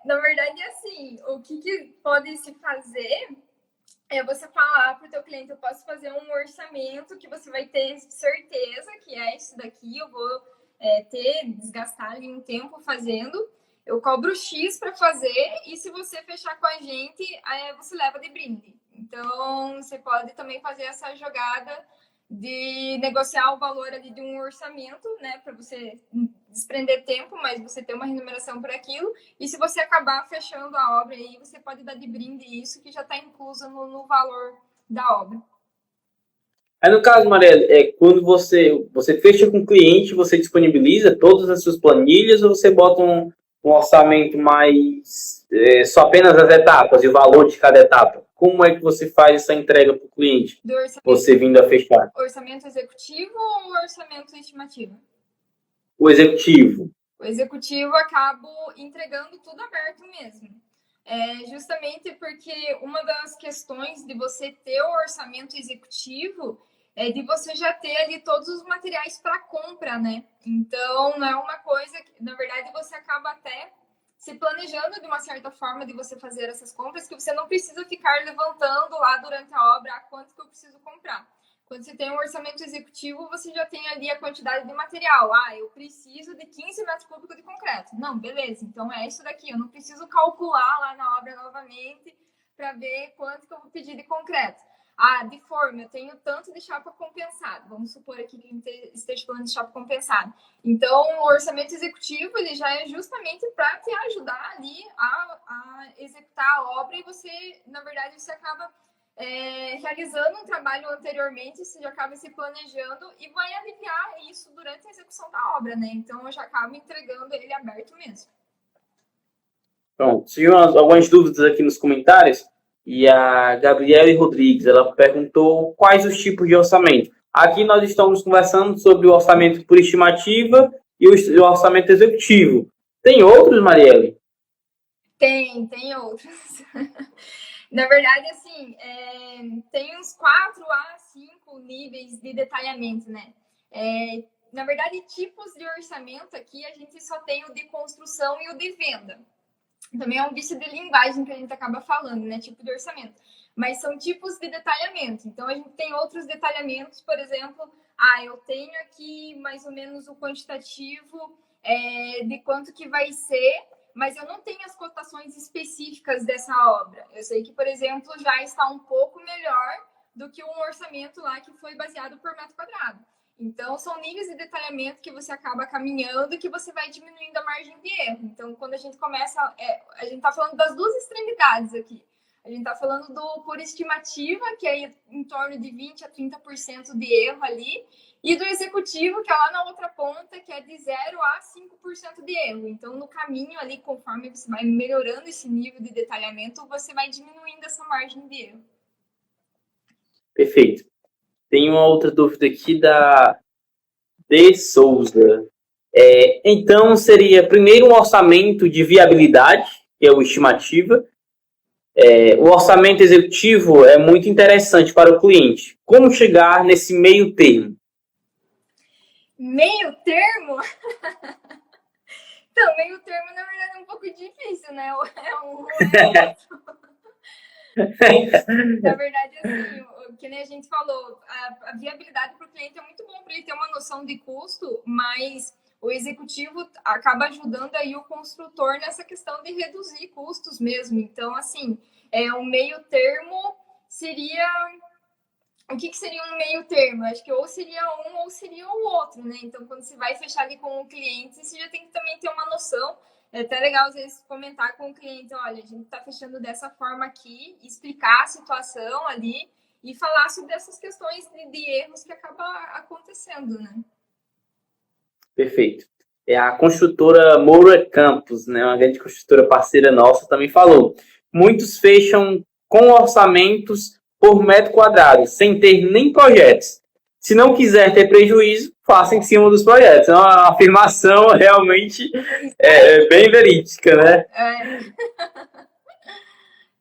Na verdade, assim, o que pode se fazer é você falar para o teu cliente, eu posso fazer um orçamento que você vai ter certeza que é isso daqui, eu vou desgastar ali um tempo fazendo, eu cobro X para fazer, e se você fechar com a gente, você leva de brinde. Então, você pode também fazer essa jogada de negociar o valor ali de um orçamento, né, para você desprender tempo, mas você ter uma remuneração por aquilo, e se você acabar fechando a obra aí, você pode dar de brinde isso, que já está incluso no valor da obra. Aí no caso, Maria, quando você fecha com o cliente, você disponibiliza todas as suas planilhas ou você bota um orçamento mais só apenas as etapas e o valor de cada etapa? Como é que você faz essa entrega para o cliente? Você vindo a fechar? Orçamento executivo ou orçamento estimativo? O executivo. O executivo acabo entregando tudo aberto mesmo. Justamente porque uma das questões de você ter o orçamento executivo é de você já ter ali todos os materiais para compra, né? Então, não é uma coisa que, na verdade, você acaba até se planejando de uma certa forma de você fazer essas compras, que você não precisa ficar levantando lá durante a obra quanto que eu preciso comprar. Quando você tem um orçamento executivo, você já tem ali a quantidade de material. Eu preciso de 15 metros cúbicos de concreto. Não, beleza, então é isso daqui. Eu não preciso calcular lá na obra novamente para ver quanto que eu vou pedir de concreto. De forma, eu tenho tanto de chapa compensada. Vamos supor aqui que a gente esteja falando de chapa compensada. Então, o orçamento executivo, ele já é justamente para te ajudar ali a executar a obra, e você, na verdade, você acaba realizando um trabalho anteriormente, você já acaba se planejando e vai aliviar isso durante a execução da obra, né? Então, eu já acabo entregando ele aberto mesmo. Pronto, surgiram algumas dúvidas aqui nos comentários, e a Gabriele Rodrigues, ela perguntou quais os tipos de orçamento. Aqui nós estamos conversando sobre o orçamento por estimativa e o orçamento executivo. Tem outros, Marielle? Tem outros. Na verdade, assim, tem uns 4 a 5 níveis de detalhamento, né? Na verdade, tipos de orçamento aqui, a gente só tem o de construção e o de venda. Também é um vício de linguagem que a gente acaba falando, né? Tipo de orçamento. Mas são tipos de detalhamento. Então, a gente tem outros detalhamentos, por exemplo, eu tenho aqui mais ou menos o quantitativo de quanto que vai ser, mas eu não tenho as cotações específicas dessa obra. Eu sei que, por exemplo, já está um pouco melhor do que um orçamento lá que foi baseado por metro quadrado. Então, são níveis de detalhamento que você acaba caminhando e que você vai diminuindo a margem de erro. Então, quando a gente começa... a gente está falando das duas extremidades aqui. A gente está falando do por estimativa, que é em torno de 20% a 30% de erro ali, e do executivo, que é lá na outra ponta, que é de 0% a 5% de erro. Então, no caminho ali, conforme você vai melhorando esse nível de detalhamento, você vai diminuindo essa margem de erro. Perfeito. Tem uma outra dúvida aqui da De Souza. Então, seria primeiro um orçamento de viabilidade, que é o estimativa. O orçamento executivo é muito interessante para o cliente. Como chegar nesse meio termo? Meio termo? Então, meio termo, na verdade, é um pouco difícil, né? É um ou é outro. Na verdade, assim, que nem a gente falou, a viabilidade para o cliente é muito bom para ele ter uma noção de custo, mas o executivo acaba ajudando aí o construtor nessa questão de reduzir custos mesmo. Então, assim, o meio termo seria... O que seria um meio termo? Acho que ou seria um ou seria o outro, né? Então, quando você vai fechar ali com o cliente, você já tem que também ter uma noção. É até legal, às vezes, comentar com o cliente, olha, a gente está fechando dessa forma aqui, explicar a situação ali e falar sobre essas questões de erros que acabam acontecendo, né? Perfeito. A construtora Moura Campos, né, uma grande construtora parceira nossa, também falou. Muitos fecham com orçamentos por metro quadrado, sem ter nem projetos. Se não quiser ter prejuízo, faça em cima dos projetos. É uma afirmação realmente bem verídica, né?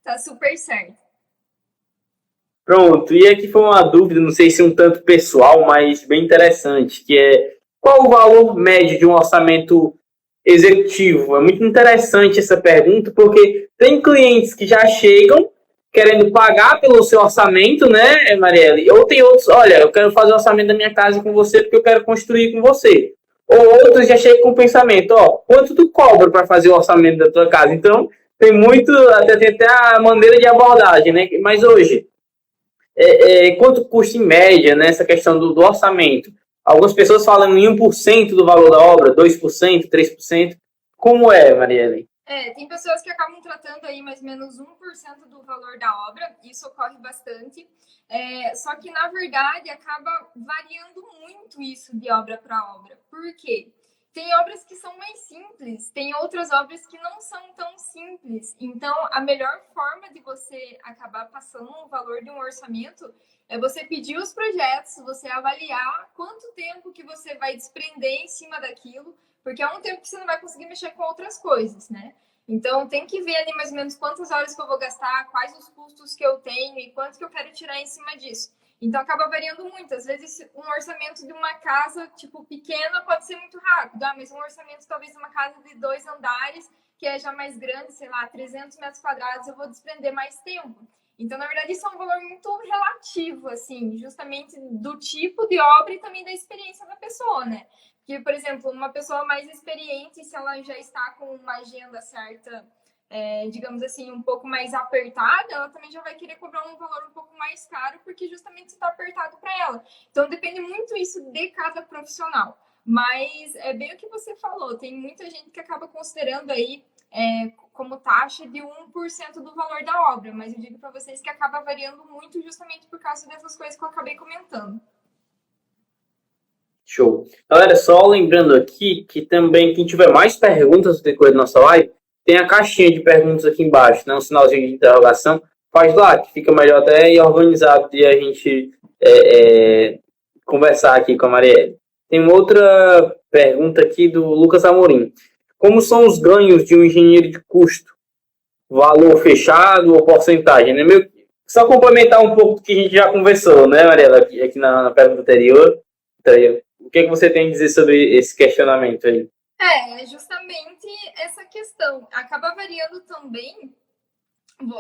Tá super certo. Pronto, e aqui foi uma dúvida, não sei se um tanto pessoal, mas bem interessante, que é qual o valor médio de um orçamento executivo? É muito interessante essa pergunta, porque tem clientes que já chegam querendo pagar pelo seu orçamento, né, Marielle? Ou tem outros, olha, eu quero fazer o orçamento da minha casa com você porque eu quero construir com você. Ou outros já chegam com o pensamento, quanto tu cobra para fazer o orçamento da tua casa? Então, tem até a maneira de abordagem, né? Mas hoje, quanto custa em média, né, essa questão do orçamento? Algumas pessoas falam em 1% do valor da obra, 2%, 3%. Como é, Marielle? Tem pessoas que acabam tratando aí mais ou menos 1% do valor da obra, isso ocorre bastante, só que na verdade acaba variando muito isso de obra para obra. Por quê? Tem obras que são mais simples, tem outras obras que não são tão simples. Então, a melhor forma de você acabar passando o valor de um orçamento é você pedir os projetos, você avaliar quanto tempo que você vai desprender em cima daquilo, porque é um tempo que você não vai conseguir mexer com outras coisas, né? Então, tem que ver ali mais ou menos quantas horas que eu vou gastar, quais os custos que eu tenho e quanto que eu quero tirar em cima disso. Então, acaba variando muito. Às vezes, um orçamento de uma casa, tipo, pequena pode ser muito rápido. Mas um orçamento, talvez, de uma casa de 2 andares, que é já mais grande, sei lá, 300 metros quadrados, eu vou desprender mais tempo. Então, na verdade, isso é um valor muito relativo, assim, justamente do tipo de obra e também da experiência da pessoa, né? Porque, por exemplo, uma pessoa mais experiente, se ela já está com uma agenda certa, digamos assim, um pouco mais apertada, ela também já vai querer cobrar um valor um pouco mais caro, porque justamente está apertado para ela. Então, depende muito isso de cada profissional. Mas é bem o que você falou, tem muita gente que acaba considerando aí como taxa de 1% do valor da obra, mas eu digo para vocês que acaba variando muito justamente por causa dessas coisas que eu acabei comentando. Show. Galera, só lembrando aqui que também, quem tiver mais perguntas no decorrer da nossa live, tem a caixinha de perguntas aqui embaixo, né? Um sinalzinho de interrogação. Faz lá, que fica melhor até e organizado de a gente conversar aqui com a Marielle. Tem uma outra pergunta aqui do Lucas Amorim. Como são os ganhos de um engenheiro de custo? Valor fechado ou porcentagem? Né? Só complementar um pouco do que a gente já conversou, né, Mariela, aqui na pergunta anterior. O que você tem a dizer sobre esse questionamento aí? É justamente essa questão. Acaba variando também,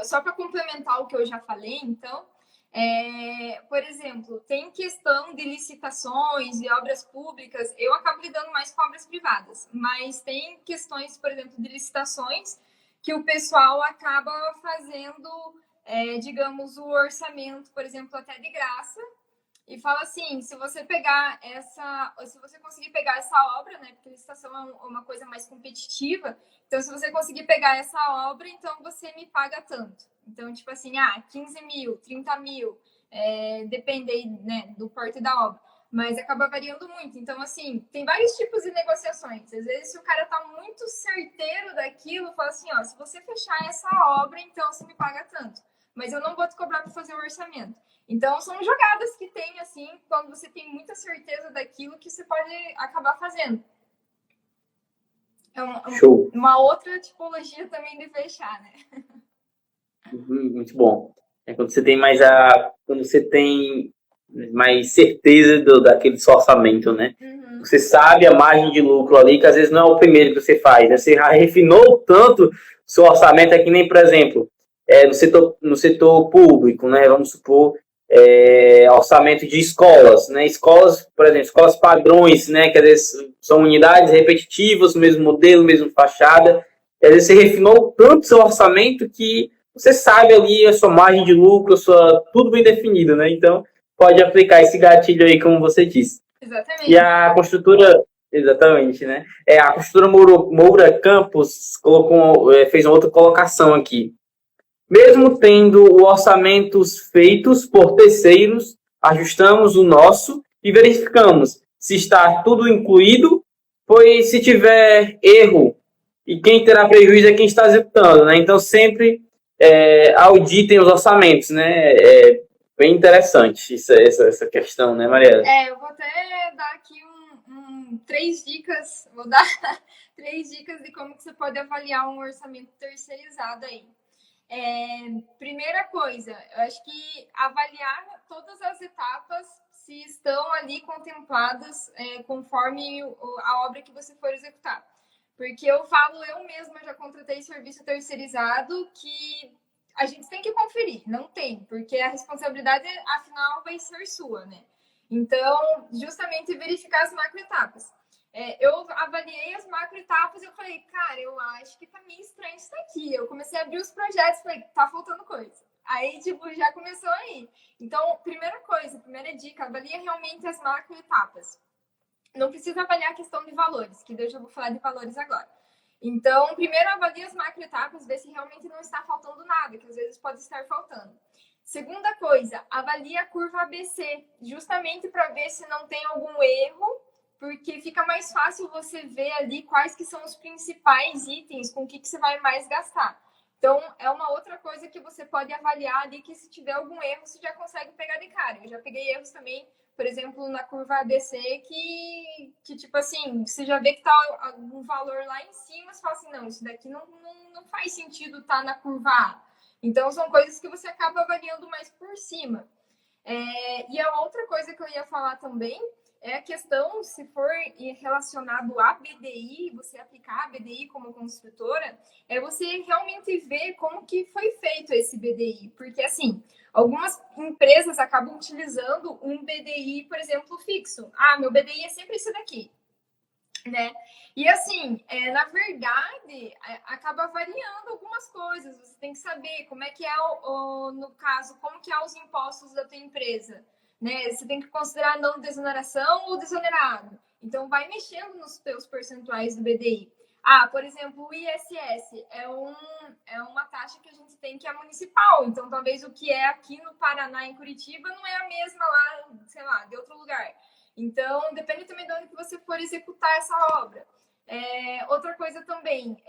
só para complementar o que eu já falei, então, por exemplo, tem questão de licitações e obras públicas, eu acabo lidando mais com obras privadas, mas tem questões, por exemplo, de licitações que o pessoal acaba fazendo, digamos, o orçamento, por exemplo, até de graça, e fala assim, se você conseguir pegar essa obra, né, porque a licitação é uma coisa mais competitiva, então se você conseguir pegar essa obra, então você me paga tanto. Então, tipo assim, 15 mil, 30 mil, depende, né, do porte da obra. Mas acaba variando muito. Então, assim, tem vários tipos de negociações. Às vezes, se o cara tá muito certeiro daquilo, fala assim, ó, se você fechar essa obra, então você me paga tanto. Mas eu não vou te cobrar para fazer o orçamento. Então, são jogadas que tem, assim, quando você tem muita certeza daquilo que você pode acabar fazendo. É uma outra tipologia também de fechar, né? Muito bom. Quando você tem mais certeza daquele seu orçamento, né? Uhum. Você sabe a margem de lucro ali, que às vezes não é o primeiro que você faz, né? Você refinou tanto seu orçamento, é que nem, por exemplo, no setor público, né? Vamos supor, orçamento de escolas, né? Escolas, por exemplo, escolas padrões, né? Que às vezes são unidades repetitivas, mesmo modelo, mesmo fachada. E às vezes você refinou tanto seu orçamento que você sabe ali a sua margem de lucro, tudo bem definido, né? Então, pode aplicar esse gatilho aí, como você disse. Exatamente. E a construtora, exatamente, né? A construtora Moura Campos fez uma outra colocação aqui. Mesmo tendo orçamentos feitos por terceiros, ajustamos o nosso e verificamos se está tudo incluído, pois se tiver erro, e quem terá prejuízo é quem está executando, né? Então, sempre auditem os orçamentos, né? É bem interessante essa questão, né, Mariela? Eu vou até dar aqui 3 dicas, vou dar 3 dicas de como que você pode avaliar um orçamento terceirizado aí. Primeira coisa, eu acho que avaliar todas as etapas se estão ali contempladas conforme a obra que você for executar. Porque eu mesma já contratei serviço terceirizado que a gente tem que conferir, não tem, porque a responsabilidade, afinal, vai ser sua, né? Então, justamente verificar as macroetapas. Eu avaliei as macroetapas e eu falei, cara, eu acho que tá meio estranho isso daqui. Eu comecei a abrir os projetos e falei, tá faltando coisa. Aí, tipo, já começou aí. Então, primeira dica, avalia realmente as macroetapas. Não precisa avaliar a questão de valores, que eu já vou falar de valores agora. Então, primeiro avalia as macroetapas, ver se realmente não está faltando nada, que às vezes pode estar faltando. Segunda coisa, avalia a curva ABC, justamente para ver se não tem algum erro, porque fica mais fácil você ver ali quais que são os principais itens, com o que você vai mais gastar. Então, é uma outra coisa que você pode avaliar ali, que se tiver algum erro, você já consegue pegar de cara. Eu já peguei erros também, por exemplo, na curva ABC, que tipo assim, você já vê que tá um valor lá em cima, você fala assim, não, isso daqui não faz sentido estar na curva A. Então, são coisas que você acaba avaliando mais por cima. E a outra coisa que eu ia falar também é a questão, se for relacionado a BDI, você aplicar a BDI como construtora, é você realmente ver como que foi feito esse BDI. Porque, assim, algumas empresas acabam utilizando um BDI, por exemplo, fixo. Meu BDI é sempre esse daqui, né? E assim, na verdade, acaba variando algumas coisas. Você tem que saber como é que é no caso, como que é os impostos da tua empresa, né? Você tem que considerar não desoneração ou desonerado. Então, vai mexendo nos teus percentuais do BDI. Por exemplo, o ISS é uma taxa que a gente tem que é municipal. Então, talvez o que é aqui no Paraná, em Curitiba, não é a mesma lá, sei lá, de outro lugar. Então, depende também de onde que você for executar essa obra. Outra coisa também,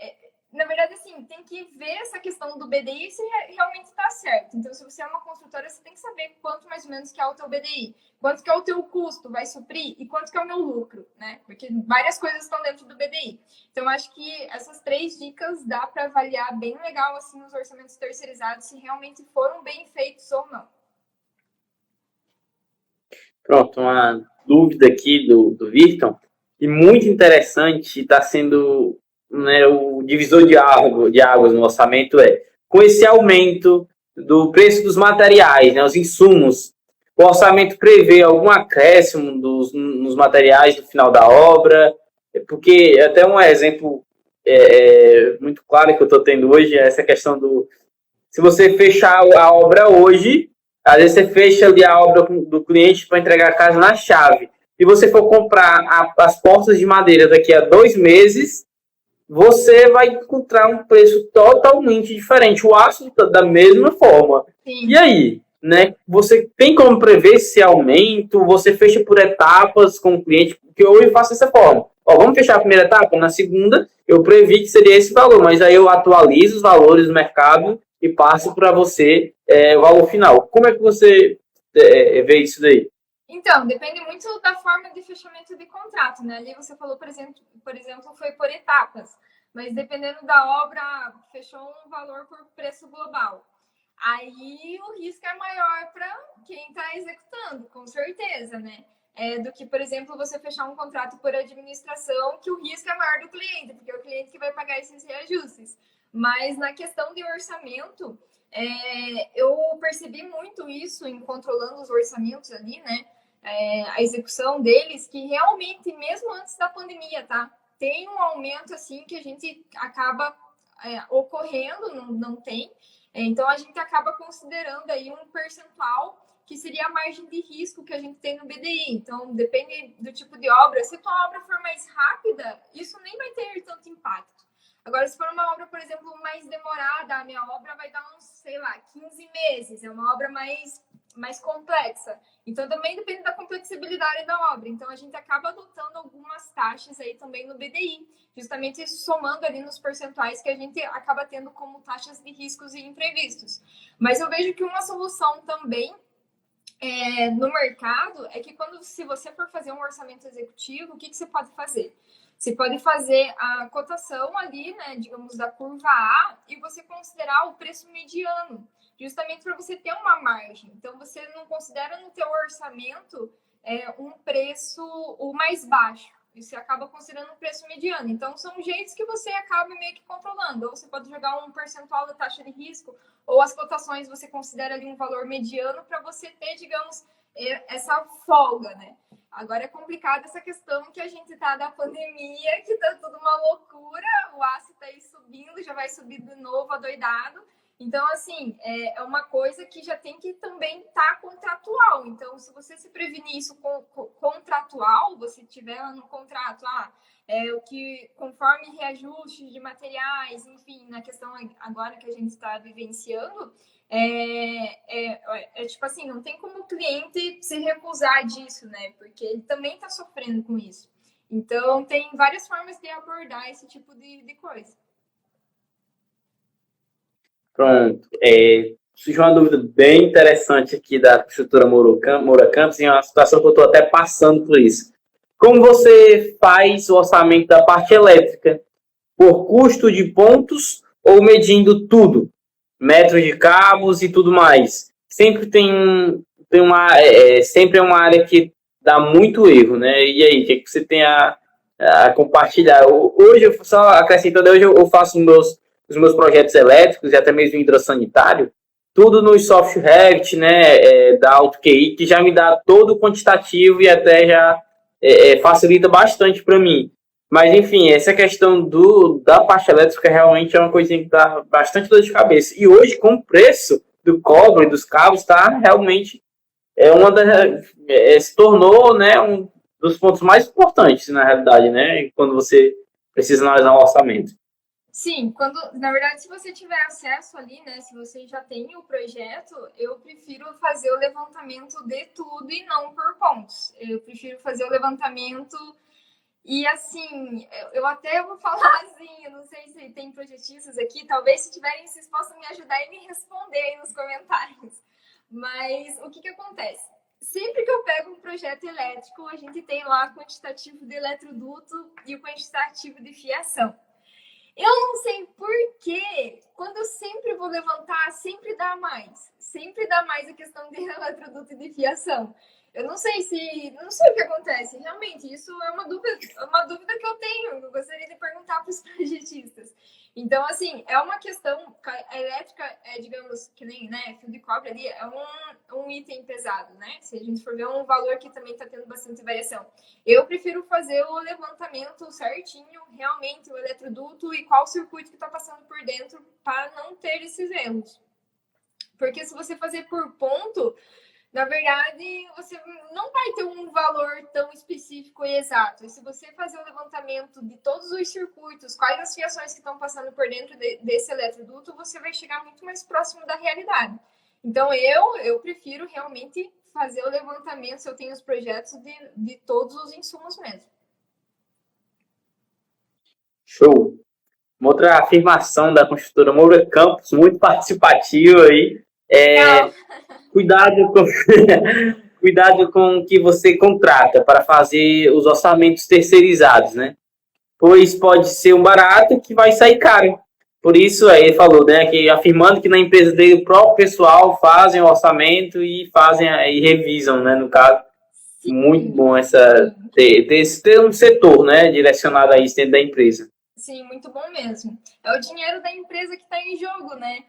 na verdade, assim, tem que ver essa questão do BDI se realmente está certo. Então, se você é uma construtora, você tem que saber quanto mais ou menos que é o teu BDI, quanto que é o teu custo, vai suprir, e quanto que é o meu lucro, né? Porque várias coisas estão dentro do BDI. Então, acho que essas 3 dicas dá para avaliar bem legal, assim, os orçamentos terceirizados, se realmente foram bem feitos ou não. Pronto, uma dúvida aqui do Virton, e muito interessante, está sendo, né, o divisor de águas no orçamento com esse aumento do preço dos materiais, né, os insumos, o orçamento prevê algum acréscimo nos materiais no final da obra, porque até um exemplo muito claro que eu estou tendo hoje é essa questão se você fechar a obra hoje, às vezes você fecha ali a obra do cliente para entregar a casa na chave. E você for comprar as portas de madeira daqui a 2 meses, você vai encontrar um preço totalmente diferente. O aço da mesma forma. Sim. E aí, né? Você tem como prever esse aumento? Você fecha por etapas com o cliente? Porque hoje eu faço dessa forma. Ó, vamos fechar a primeira etapa? Na segunda, eu previ que seria esse valor, mas aí eu atualizo os valores do mercado e passo para você o valor final. Como é que você vê isso daí? Então, depende muito da forma de fechamento de contrato, né? Ali você falou, por exemplo, foi por etapas, mas dependendo da obra, fechou um valor por preço global. Aí o risco é maior para quem está executando, com certeza, né? Do que, por exemplo, você fechar um contrato por administração, que o risco é maior do cliente, porque é o cliente que vai pagar esses reajustes. Mas na questão de orçamento, eu percebi muito isso em controlando os orçamentos ali, né? A execução deles, que realmente, mesmo antes da pandemia, tá? Tem um aumento, assim, que a gente acaba ocorrendo, não tem. Então, a gente acaba considerando aí um percentual que seria a margem de risco que a gente tem no BDI. Então, depende do tipo de obra. Se tua obra for mais rápida, isso nem vai ter tanto impacto. Agora, se for uma obra, por exemplo, mais demorada, a minha obra vai dar uns, sei lá, 15 meses. É uma obra mais complexa. Então, também depende da complexibilidade da obra. Então, a gente acaba adotando algumas taxas aí também no BDI, justamente somando ali nos percentuais que a gente acaba tendo como taxas de riscos e imprevistos. Mas eu vejo que uma solução também no mercado é que se você for fazer um orçamento executivo, o que você pode fazer? Você pode fazer a cotação ali, né, digamos, da curva A e você considerar o preço mediano, justamente para você ter uma margem. Então, você não considera no teu orçamento um preço o mais baixo. E você acaba considerando um preço mediano. Então, são jeitos que você acaba meio que controlando. Ou você pode jogar um percentual da taxa de risco, ou as cotações você considera ali um valor mediano para você ter, digamos, essa folga, né? Agora é complicado essa questão que a gente tá da pandemia, que tá tudo uma loucura, o aço tá aí subindo, já vai subir de novo, adoidado. Então, assim, é uma coisa que já tem que também estar contratual. Então, se você se prevenir isso contratual, você tiver no contrato, o que conforme reajustes de materiais, enfim, na questão agora que a gente está vivenciando, tipo assim, não tem como o cliente se recusar disso, né? Porque ele também está sofrendo com isso. Então, tem várias formas de abordar esse tipo de coisa. Pronto. Surgiu uma dúvida bem interessante aqui da estrutura Moura Campos, em uma situação que eu estou até passando por isso. Como você faz o orçamento da parte elétrica? Por custo de pontos ou medindo tudo? Metros de cabos e tudo mais. Sempre sempre é uma área que dá muito erro, né? E aí, o que você tem a compartilhar? Hoje, só acrescentando, hoje eu faço os meus projetos elétricos e até mesmo hidrossanitário, tudo no Soft Revit, né, da AutoQI, que já me dá todo o quantitativo e até já facilita bastante para mim. Mas, enfim, essa questão da parte elétrica realmente é uma coisinha que dá bastante dor de cabeça. E hoje, com o preço do cobre, dos cabos, está realmente se tornou, né, um dos pontos mais importantes, na realidade, né, quando você precisa analisar um orçamento. Sim, na verdade, se você tiver acesso ali, né, se você já tem o projeto, eu prefiro fazer o levantamento de tudo e não por pontos. Eu prefiro fazer o levantamento E assim, eu até vou falar assim, eu não sei se tem projetistas aqui, talvez se tiverem, vocês possam me ajudar e me responder aí nos comentários. Mas o que acontece? Sempre que eu pego um projeto elétrico, a gente tem lá o quantitativo de eletroduto e o quantitativo de fiação. Eu não sei por que, quando eu sempre vou levantar, sempre dá mais. Sempre dá mais a questão de eletroduto e de fiação. Eu não sei o que acontece. Realmente, isso é uma dúvida que eu tenho. Eu gostaria de perguntar para os projetistas. Então, assim, é uma questão. A elétrica é, digamos, que nem, né, fio de cobre ali, é um item pesado, né? Se a gente for ver um valor que também está tendo bastante variação. Eu prefiro fazer o levantamento certinho, realmente, o eletroduto e qual circuito que está passando por dentro para não ter esses erros. Porque se você fazer por ponto, na verdade, você não vai ter um valor tão específico e exato. E se você fazer o levantamento de todos os circuitos, quais as fiações que estão passando por dentro desse eletroduto, você vai chegar muito mais próximo da realidade. Então, eu prefiro realmente fazer o levantamento, se eu tenho os projetos, de todos os insumos mesmo. Show. Uma outra afirmação da construtora Moura Campos, muito participativa aí, cuidado com, cuidado com o que você contrata para fazer os orçamentos terceirizados, né? Pois pode ser um barato que vai sair caro. Por isso, aí ele falou, né, que afirmando que na empresa dele o próprio pessoal fazem o orçamento e fazem e revisam, né, no caso. Sim. Muito bom ter um setor, né, direcionado a isso dentro da empresa. Sim, muito bom mesmo. É o dinheiro da empresa que está em jogo, né?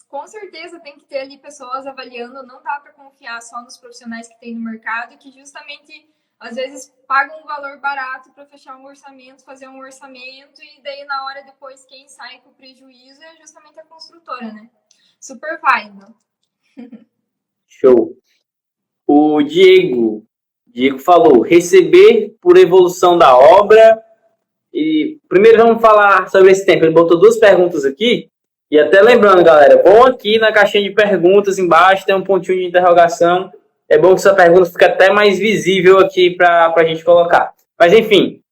Com certeza tem que ter ali pessoas avaliando, não dá para confiar só nos profissionais que tem no mercado, que justamente às vezes pagam um valor barato para fechar um orçamento, fazer um orçamento, e daí na hora depois quem sai com prejuízo é justamente a construtora, né? Super válido. Show. O Diego falou, receber por evolução da obra. E primeiro vamos falar sobre esse tempo. Ele botou 2 perguntas aqui. E até lembrando, galera, bom aqui na caixinha de perguntas embaixo tem um pontinho de interrogação. É bom que essa pergunta fique até mais visível aqui para a gente colocar. Mas, enfim,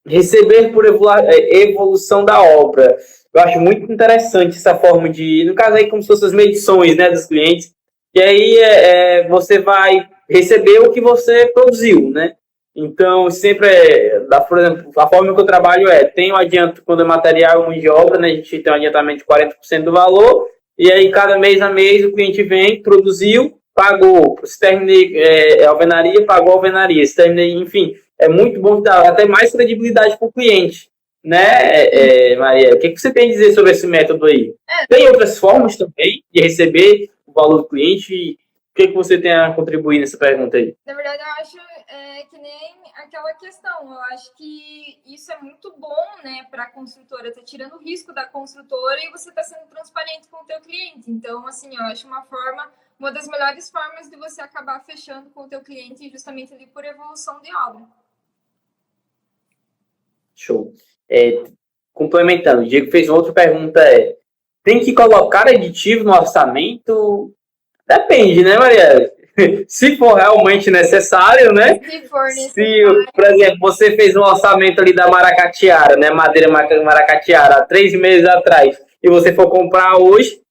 receber por evolução da obra. Eu acho muito interessante essa forma de, no caso aí, como se fossem as medições, né, dos clientes. E aí você vai receber o que você produziu, né? Então, sempre por exemplo, a forma que eu trabalho tem um adianto quando é material e de obra, né? A gente tem um adiantamento de 40% do valor, e aí cada mês a mês o cliente vem, produziu, pagou. Se terminei alvenaria, pagou alvenaria. Se terminei, enfim, é muito bom dar até mais credibilidade para o cliente, né, Maria? O que você tem a dizer sobre esse método aí? Tem outras formas também de receber o valor do cliente? O que você tem a contribuir nessa pergunta aí? Na verdade, eu acho que nem aquela questão. Eu acho que isso é muito bom, né, para a construtora. Tá tirando o risco da construtora e você tá sendo transparente com o teu cliente. Então, assim, eu acho uma das melhores formas de você acabar fechando com o teu cliente justamente ali por evolução de obra. Show. Complementando, o Diego fez outra pergunta, tem que colocar aditivo no orçamento? Depende, né, Maria? Se for realmente necessário, né? Se for necessário. Por exemplo, você fez um orçamento ali da maracatiara, né? Madeira maracatiara, há 3 meses atrás, e você for comprar hoje,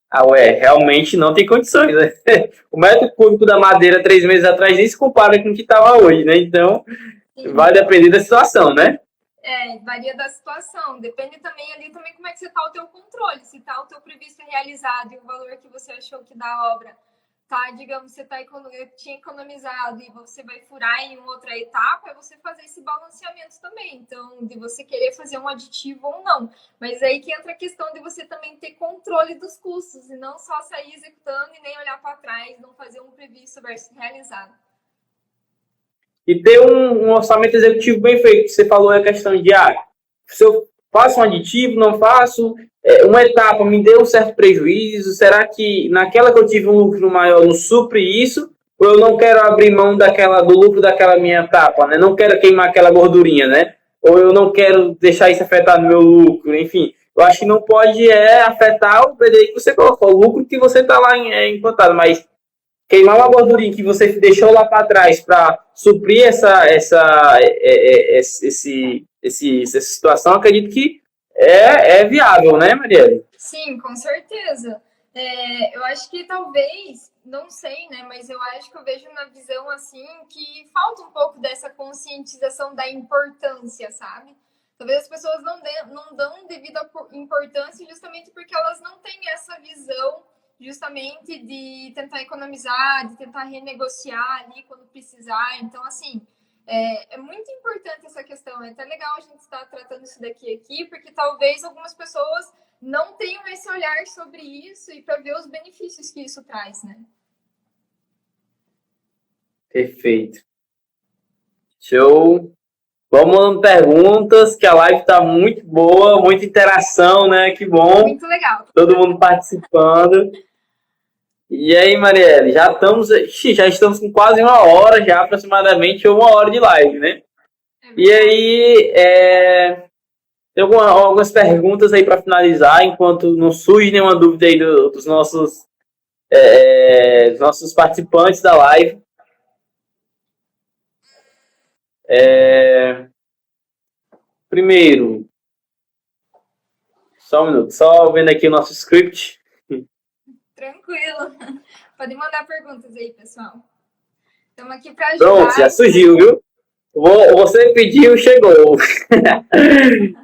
realmente não tem condições, né? O metro cúbico da madeira 3 meses atrás nem se compara com o que estava hoje, né? Então, sim, vai depender da situação, né? Varia da situação. Depende também ali como é que está o teu controle. Se está o teu previsto realizado e o valor que você achou que da obra digamos, você tinha economizado e você vai furar em outra etapa, é você fazer esse balanceamento também. Então, de você querer fazer um aditivo ou não. Mas aí que entra a questão de você também ter controle dos custos e não só sair executando e nem olhar para trás, não fazer um previsto versus realizado. E ter um orçamento executivo bem feito. Você falou a questão de, se eu faço um aditivo, não faço, uma etapa me deu um certo prejuízo, será que naquela que eu tive um lucro maior não supre isso? Ou eu não quero abrir mão do lucro daquela minha etapa, né? Não quero queimar aquela gordurinha, né? Ou eu não quero deixar isso afetar no meu lucro, enfim. Eu acho que não pode afetar o PDI que você colocou, o lucro que você está lá implantado, mas queimar uma gordurinha que você deixou lá para trás para suprir essa situação, acredito que é viável, né, Marielle? Sim, com certeza. Eu acho que talvez, não sei, né? Mas eu acho que eu vejo na visão assim que falta um pouco dessa conscientização da importância, sabe? Talvez as pessoas não dão devida importância justamente porque elas não têm essa visão justamente de tentar economizar, de tentar renegociar ali quando precisar. Então, assim, é muito importante essa questão. É até legal a gente estar tratando isso aqui, porque talvez algumas pessoas não tenham esse olhar sobre isso e para ver os benefícios que isso traz, né? Perfeito. Show. Vamos mandando perguntas, que a live está muito boa, muita interação, né? Que bom. Muito legal. Todo mundo participando. E aí, Marielle, já estamos com quase 1 hora, já aproximadamente 1 hora de live, né? E aí, tem algumas perguntas aí para finalizar, enquanto não surge nenhuma dúvida aí dos nossos participantes da live. Primeiro, só um minuto, só vendo aqui o nosso script. Tranquilo. Podem mandar perguntas aí, pessoal. Estamos aqui para ajudar. Pronto, já surgiu, viu? Você pediu, chegou.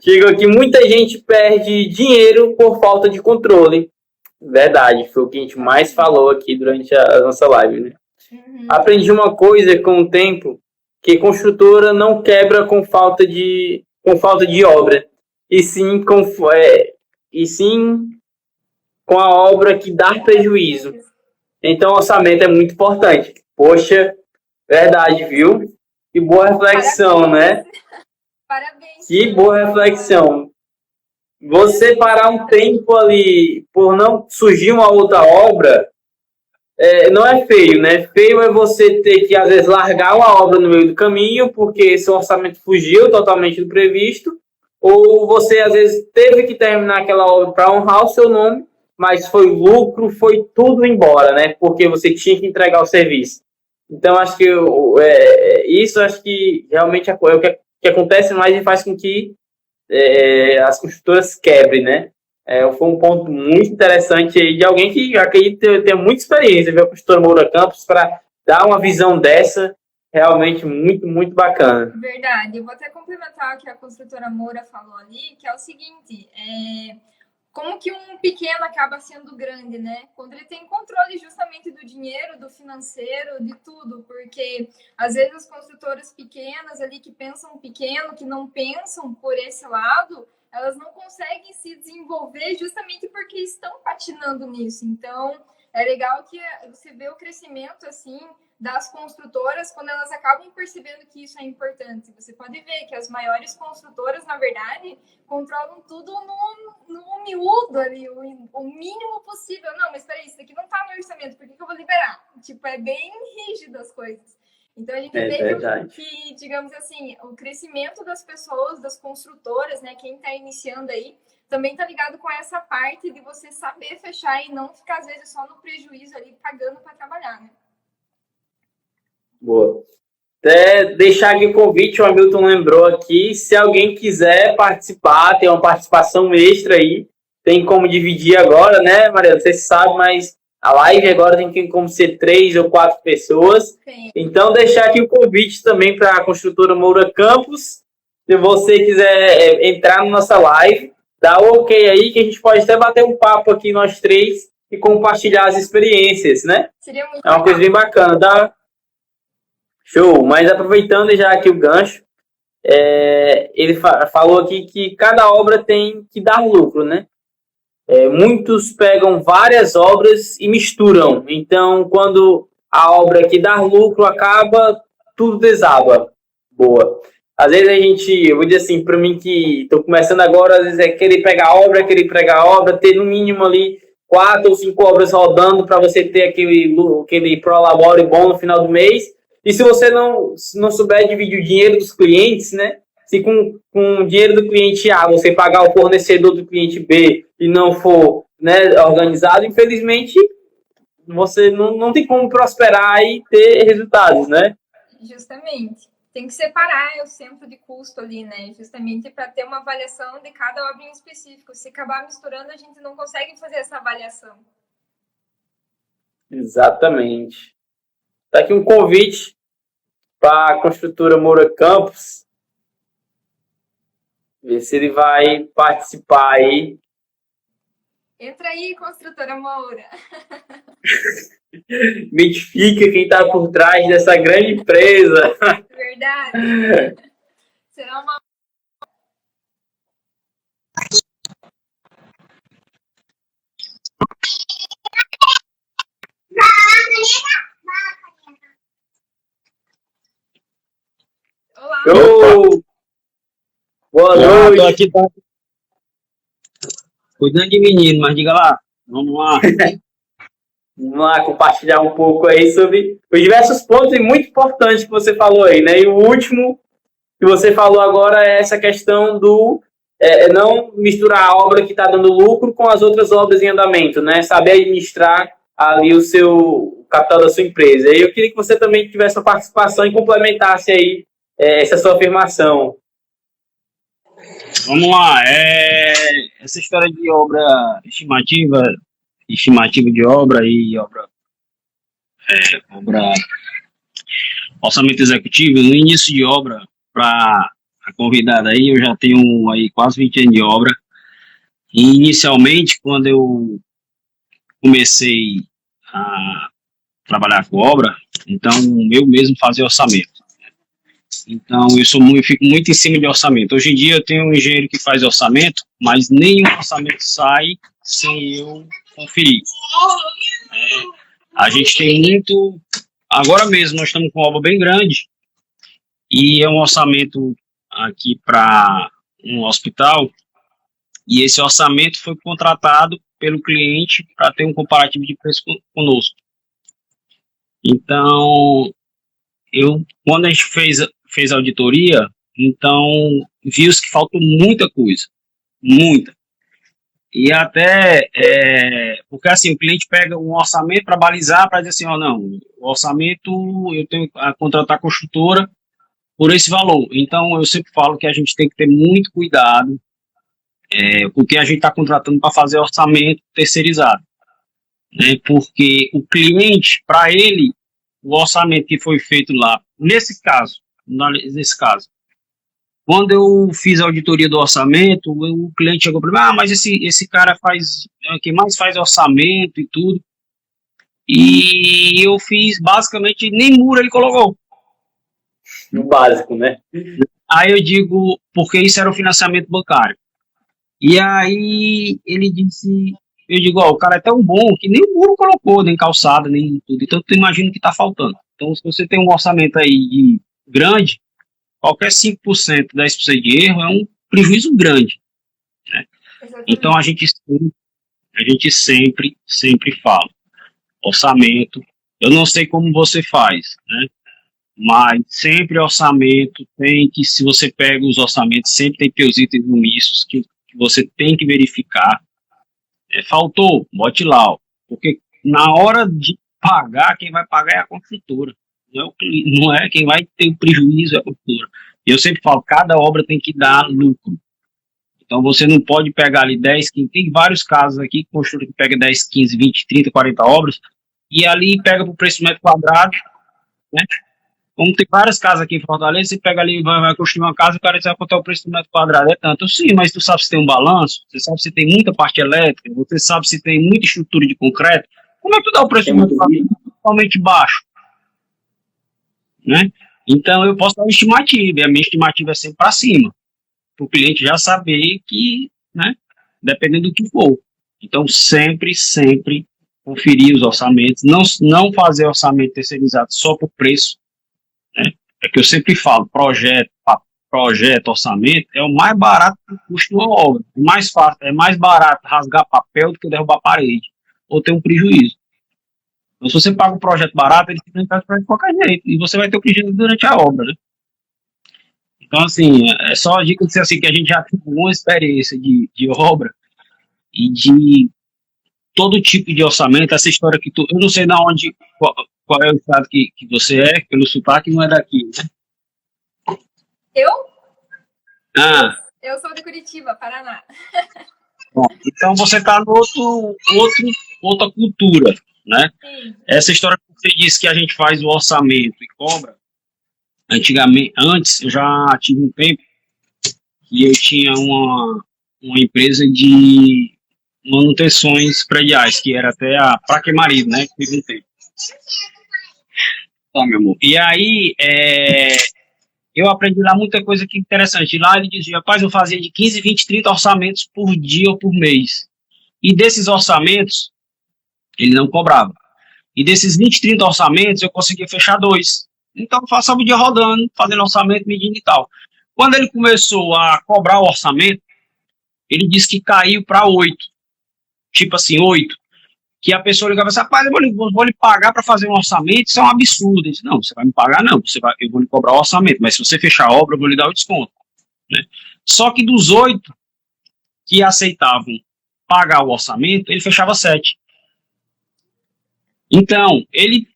Chegou aqui. Muita gente perde dinheiro por falta de controle. Verdade, foi o que a gente mais falou aqui durante a nossa live, né? Uhum. Aprendi uma coisa com o tempo, que construtora não quebra com falta de obra, e sim com a obra que dá prejuízo. Então, o orçamento é muito importante. Poxa, verdade, viu? Que boa reflexão, parabéns, né? Parabéns. Que boa reflexão. Você parar um tempo ali por não surgir uma outra obra, não é feio, né? Feio é você ter que, às vezes, largar uma obra no meio do caminho porque seu orçamento fugiu totalmente do previsto, ou você, às vezes, teve que terminar aquela obra para honrar o seu nome, mas foi lucro, foi tudo embora, né? Porque você tinha que entregar o serviço. Então, acho que isso acho que realmente é o que acontece mais e faz com que as construtoras quebrem, né? Foi um ponto muito interessante aí de alguém que acredito ter muita experiência, viu? A construtora Moura Campos, para dar uma visão dessa, realmente muito, muito bacana. Verdade. Eu vou até complementar o que a construtora Moura falou ali, que é o seguinte, como que um pequeno acaba sendo grande, né? Quando ele tem controle justamente do dinheiro, do financeiro, de tudo, porque às vezes as construtoras pequenas ali que pensam pequeno, que não pensam por esse lado, elas não conseguem se desenvolver justamente porque estão patinando nisso. Então, é legal que você vê o crescimento, assim, das construtoras quando elas acabam percebendo que isso é importante. Você pode ver que as maiores construtoras, na verdade, controlam tudo no miúdo ali, o mínimo possível. Não, mas peraí, isso daqui não está no orçamento, por que eu vou liberar? Tipo, é bem rígido as coisas. Então, a gente vê que, digamos assim, o crescimento das pessoas, das construtoras, né, quem está iniciando aí, também está ligado com essa parte de você saber fechar e não ficar, às vezes, só no prejuízo ali, pagando para trabalhar, né? Boa. Até deixar aqui o convite, o Hamilton lembrou aqui, se alguém quiser participar, tem uma participação extra aí, tem como dividir agora, né, Mariana? Você sabe, mas a live agora tem como ser 3 ou 4 pessoas. Sim. Então, deixar aqui o convite também para a construtora Moura Campos. Se você quiser entrar na nossa live, dá o ok aí, que a gente pode até bater um papo aqui nós três e compartilhar as experiências, né? Seria muito legal. Coisa bem bacana. Show. Mas aproveitando já aqui o gancho, ele falou aqui que cada obra tem que dar lucro, né? Muitos pegam várias obras e misturam. Então, quando a obra que dá lucro acaba, tudo desaba. Boa. Às vezes eu vou dizer assim, para mim que estou começando agora, às vezes é querer pegar obra, ter no mínimo ali 4 ou 5 obras rodando para você ter aquele prolabore bom no final do mês. E se você não souber dividir o dinheiro dos clientes, né? Se com o dinheiro do cliente A você pagar o fornecedor do cliente B e não for, né, organizado, infelizmente você não tem como prosperar e ter resultados, né? Justamente. Tem que separar o centro de custo ali, né? Justamente para ter uma avaliação de cada obra em específico. Se acabar misturando, a gente não consegue fazer essa avaliação. Exatamente. Tá aqui um convite para a construtora Moura Campos. Ver se ele vai participar aí. Entra aí, construtora Moura. Identifica quem está por trás dessa grande empresa. Verdade. Será uma... Olá. Show! Boa noite. Tô aqui, tá cuidando de menino, mas diga lá, vamos lá. Vamos lá compartilhar um pouco aí sobre os diversos pontos muito importantes que você falou aí, né? E o último que você falou agora é essa questão do não misturar a obra que está dando lucro com as outras obras em andamento, né? Saber administrar ali o capital da sua empresa. E eu queria que você também tivesse uma participação e complementasse aí essa sua afirmação. Vamos lá, essa história de obra estimativa de obra e obra orçamento executivo, no início de obra, para a convidada aí, eu já tenho aí quase 20 anos de obra, e inicialmente, quando eu comecei a trabalhar com obra, então eu mesmo fazia orçamento. Então, eu fico muito em cima de orçamento. Hoje em dia, eu tenho um engenheiro que faz orçamento, mas nenhum orçamento sai sem eu conferir. A gente tem muito... Agora mesmo, nós estamos com uma obra bem grande, e é um orçamento aqui para um hospital, e esse orçamento foi contratado pelo cliente para ter um comparativo de preço conosco. Então, quando a gente fez a auditoria, então viu-se que faltou muita coisa, muita. E até, porque assim, o cliente pega um orçamento para balizar, para dizer assim, não, o orçamento eu tenho a contratar a construtora por esse valor. Então, eu sempre falo que a gente tem que ter muito cuidado, porque a gente está contratando para fazer orçamento terceirizado, né? Porque o cliente, para ele, o orçamento que foi feito lá, nesse caso, quando eu fiz a auditoria do orçamento, o cliente chegou para mim, mas esse cara quem mais faz orçamento e tudo, e eu fiz basicamente, nem muro ele colocou. No básico, né? Aí eu digo, porque isso era o financiamento bancário. E aí ele disse, eu digo, o cara é tão bom que nem muro colocou, nem calçada, nem tudo. Então tu imagina o que está faltando. Então se você tem um orçamento aí grande, qualquer 5%, 10% de erro é um prejuízo grande, né? Então a gente sempre fala, orçamento, eu não sei como você faz, né? Mas sempre orçamento tem que, se você pega os orçamentos, sempre tem que ter os itens omissos que você tem que verificar. Faltou, bote lá, porque na hora de pagar, quem vai pagar é a construtora, não é quem vai ter o prejuízo, é a construtora. Eu sempre falo, cada obra tem que dar lucro. Então você não pode pegar ali 10, 15, tem vários casos aqui, que construtora que pega 10, 15, 20, 30, 40 obras, e ali pega por preço metro quadrado, né? Como tem várias casas aqui em Fortaleza, você pega ali, vai construir uma casa, o cara diz quanto é o preço do metro quadrado, é tanto. Sim, mas tu sabe se tem um balanço, você sabe se tem muita parte elétrica, você sabe se tem muita estrutura de concreto, como é que tu dá o preço do metro quadrado totalmente baixo? Né? Então eu posso dar uma estimativa, e a minha estimativa é sempre para cima, para o cliente já saber que, né, dependendo do que for. Então sempre conferir os orçamentos, não fazer orçamento terceirizado só por preço, né? É que eu sempre falo, projeto, orçamento, é o mais barato que custa uma obra. É mais barato rasgar papel do que derrubar parede, ou ter um prejuízo. Então, se você paga um projeto barato, ele fica em casa de qualquer jeito, e você vai ter o prejuízo durante a obra, né? Então, assim, é só a dica de ser assim, que a gente já tem uma experiência de obra e de todo tipo de orçamento, essa história que eu não sei de onde, qual é o estado que você é, pelo sotaque não é daqui, né? Eu? Ah, Eu sou de Curitiba, Paraná. bom, então você está no outra cultura, né? Sim. Essa história que você disse que a gente faz o orçamento e cobra, antes eu já tive um tempo que eu tinha uma empresa de manutenções prediais, que era até a Praque Marido, né? Que teve um tempo. Tá, meu amor. E aí, eu aprendi lá muita coisa que interessante. Lá ele dizia, rapaz, eu fazia de 15, 20, 30 orçamentos por dia ou por mês. E desses orçamentos, ele não cobrava. E desses 20, 30 orçamentos, eu conseguia fechar 2. Então, eu passava o dia rodando, fazendo orçamento, medindo e tal. Quando ele começou a cobrar o orçamento, ele disse que caiu para 8. Tipo assim, 8. Que a pessoa ligava assim, rapaz, eu vou lhe pagar para fazer um orçamento, isso é um absurdo. Ele disse, não, você vai me pagar não, eu vou lhe cobrar o orçamento, mas se você fechar a obra, eu vou lhe dar o desconto. Né? Só que dos 8 que aceitavam pagar o orçamento, ele fechava 7. Então, ele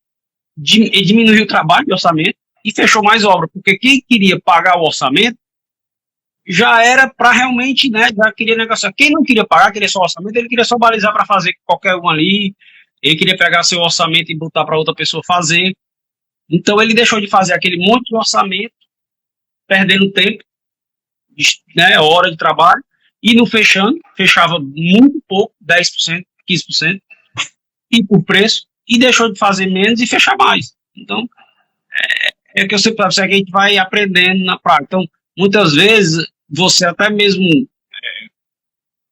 diminuiu o trabalho de orçamento e fechou mais obra, porque quem queria pagar o orçamento já era para realmente, né, já queria negociar. Quem não queria pagar, queria só o orçamento, ele queria só balizar para fazer qualquer um ali, ele queria pegar seu orçamento e botar para outra pessoa fazer. Então ele deixou de fazer aquele monte de orçamento, perdendo tempo, né, hora de trabalho, e não fechando, fechava muito pouco, 10%, 15%, e por preço, e deixou de fazer menos e fechar mais. Então, é que eu sempre falo, é que a gente vai aprendendo na prática. Então, muitas vezes, você até mesmo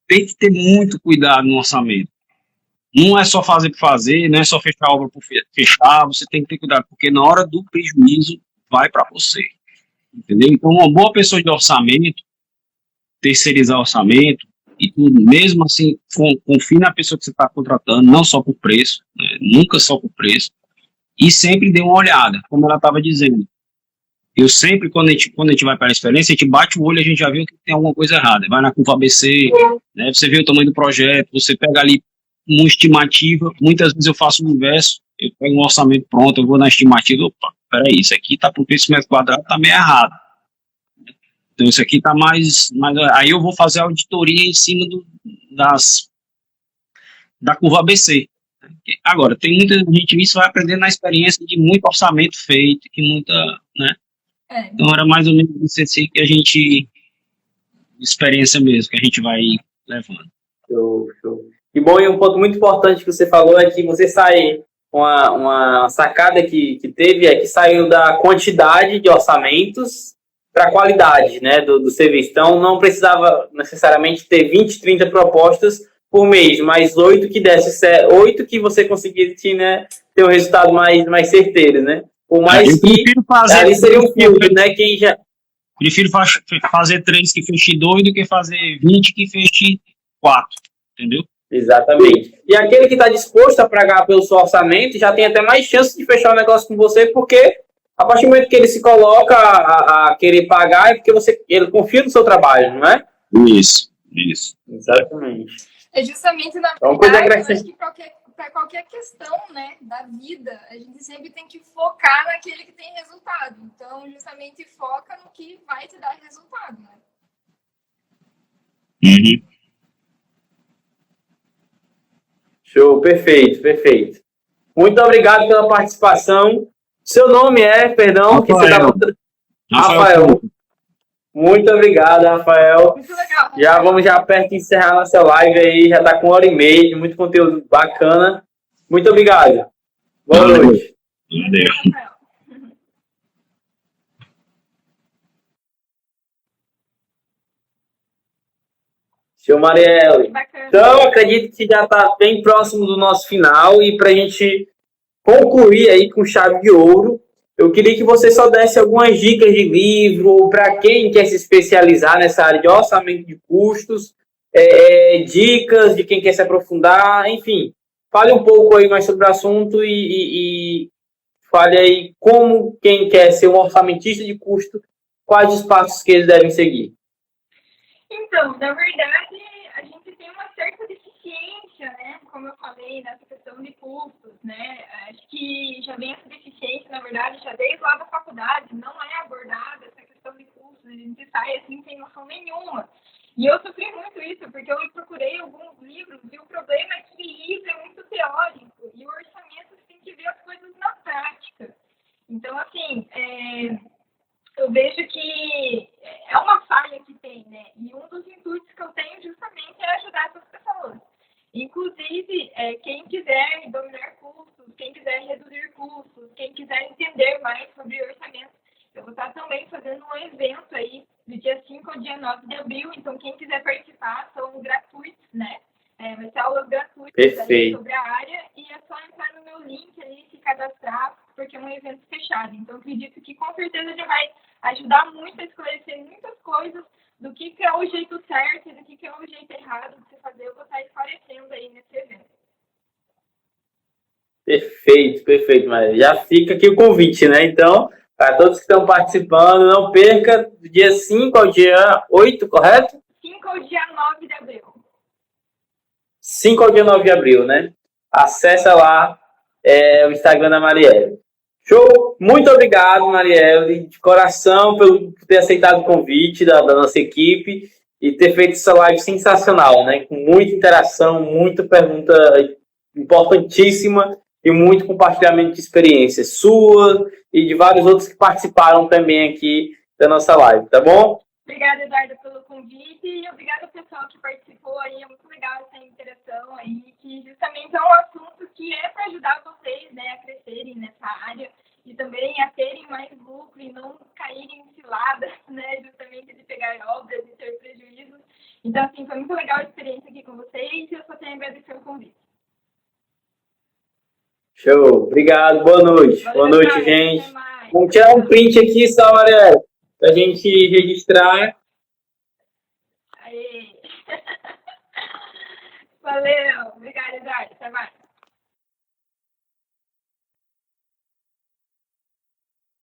tem que ter muito cuidado no orçamento. Não é só fazer por fazer, não é só fechar a obra por fechar, você tem que ter cuidado, porque na hora do prejuízo vai para você. Entendeu? Então, uma boa pessoa de orçamento, terceirizar orçamento e tudo, mesmo assim, confie na pessoa que você está contratando, não só por preço, né? Nunca só por preço, e sempre dê uma olhada, como ela estava dizendo. Eu sempre, quando a gente vai para a experiência, a gente bate o olho e a gente já viu que tem alguma coisa errada. Vai na curva ABC, né, você vê o tamanho do projeto, você pega ali uma estimativa. Muitas vezes eu faço o inverso, eu pego um orçamento pronto, eu vou na estimativa, opa, peraí, isso aqui está por esse metro quadrado, está meio errado. Então isso aqui está mais. Aí eu vou fazer a auditoria em cima da curva ABC. Agora, tem muita gente, isso vai aprender na experiência de muito orçamento feito, e muita, né? Então era mais ou menos isso assim que a gente, experiência mesmo, que a gente vai levando. Show, show. E bom, e um ponto muito importante que você falou é que você sai, uma sacada que teve é que saiu da quantidade de orçamentos para a qualidade, né, do serviço. Então não precisava necessariamente ter 20, 30 propostas por mês, mas 8 que desse 8 que você conseguisse, né, ter um resultado mais certeiro, né? Por mais que ali seria um filtro, né? Quem já prefiro fazer 3 que feche 2 do que fazer 20 que feche 4, entendeu? Exatamente. E aquele que está disposto a pagar pelo seu orçamento já tem até mais chance de fechar o negócio com você, porque a partir do momento que ele se coloca a querer pagar, é porque ele confia no seu trabalho, não é? Isso. Exatamente. É justamente na verdade, eu acho que para qualquer questão, né, da vida, a gente sempre tem que focar naquele que tem resultado. Então, justamente foca no que vai te dar resultado, né? Uhum. Show, perfeito, perfeito. Muito obrigado pela participação. Seu nome é, perdão, Rafael. que você tá... Rafael. Muito obrigado, Rafael. Muito legal. Já vamos perto de encerrar nossa live aí, já está com 1h30, muito conteúdo bacana. Muito obrigado. Boa noite. Valeu. Senhor Marielle. Então, acredito que já está bem próximo do nosso final e para a gente concluir aí com chave de ouro, eu queria que você só desse algumas dicas de livro ou para quem quer se especializar nessa área de orçamento de custos, dicas de quem quer se aprofundar, enfim. Fale um pouco aí mais sobre o assunto e fale aí como quem quer ser um orçamentista de custo, quais os passos que eles devem seguir. Então, na verdade, a gente tem uma certa deficiência deficiência, né? Como eu falei, nessa questão de custos, né? Acho que já vem essa deficiência, na verdade, já desde lá da faculdade, não é abordada essa questão de custos, a gente sai assim sem noção nenhuma. E eu sofri muito isso, porque eu procurei alguns livros e o problema é que livro é muito teórico e o orçamento você tem que ver as coisas na prática. Então, assim, eu vejo que é uma falha que tem, né? E um dos intuitos que eu tenho justamente é ajudar essas pessoas. Inclusive, quem quiser dominar custos, quem quiser reduzir custos, quem quiser entender mais sobre orçamento, eu vou estar também fazendo um evento aí do dia 5 ao dia 9 de abril. Então, quem quiser participar, são gratuitos, né? Vai ser aulas gratuitas aí sobre a área e é só entrar no meu link ali e se cadastrar, porque é um evento fechado. Então, acredito que com certeza já vai ajudar muito a esclarecer muitas coisas do que é o jeito certo e do que é o jeito errado de se fazer. Eu vou estar esclarecendo aí nesse evento. Perfeito, perfeito, Maria. Já fica aqui o convite, né? Então, para todos que estão participando, não perca do dia 5 ao dia 8, correto? 5 ao dia 9 de abril. 5 ao dia 9 de abril, né? Acesse lá o Instagram da Marielle. Show! Muito obrigado, Marielle, de coração, por ter aceitado o convite da nossa equipe e ter feito essa live sensacional, né? Com muita interação, muita pergunta importantíssima e muito compartilhamento de experiências sua e de vários outros que participaram também aqui da nossa live, tá bom? Obrigada, Eduardo, pelo convite e obrigada ao pessoal que participou aí. É muito legal essa interação aí, que justamente é um assunto que é para ajudar vocês, né, a crescerem nessa área e também a terem mais lucro e não caírem em ciladas, né, justamente de pegar obras e ter prejuízos. Então, assim, foi muito legal a experiência aqui com vocês e eu só tenho a agradecer o convite. Show! Obrigado, boa noite. Valeu, boa noite, gente. Vamos tirar um print aqui só, Marielle, para a gente registrar. Aê. Valeu, obrigada, Eduardo. Até mais.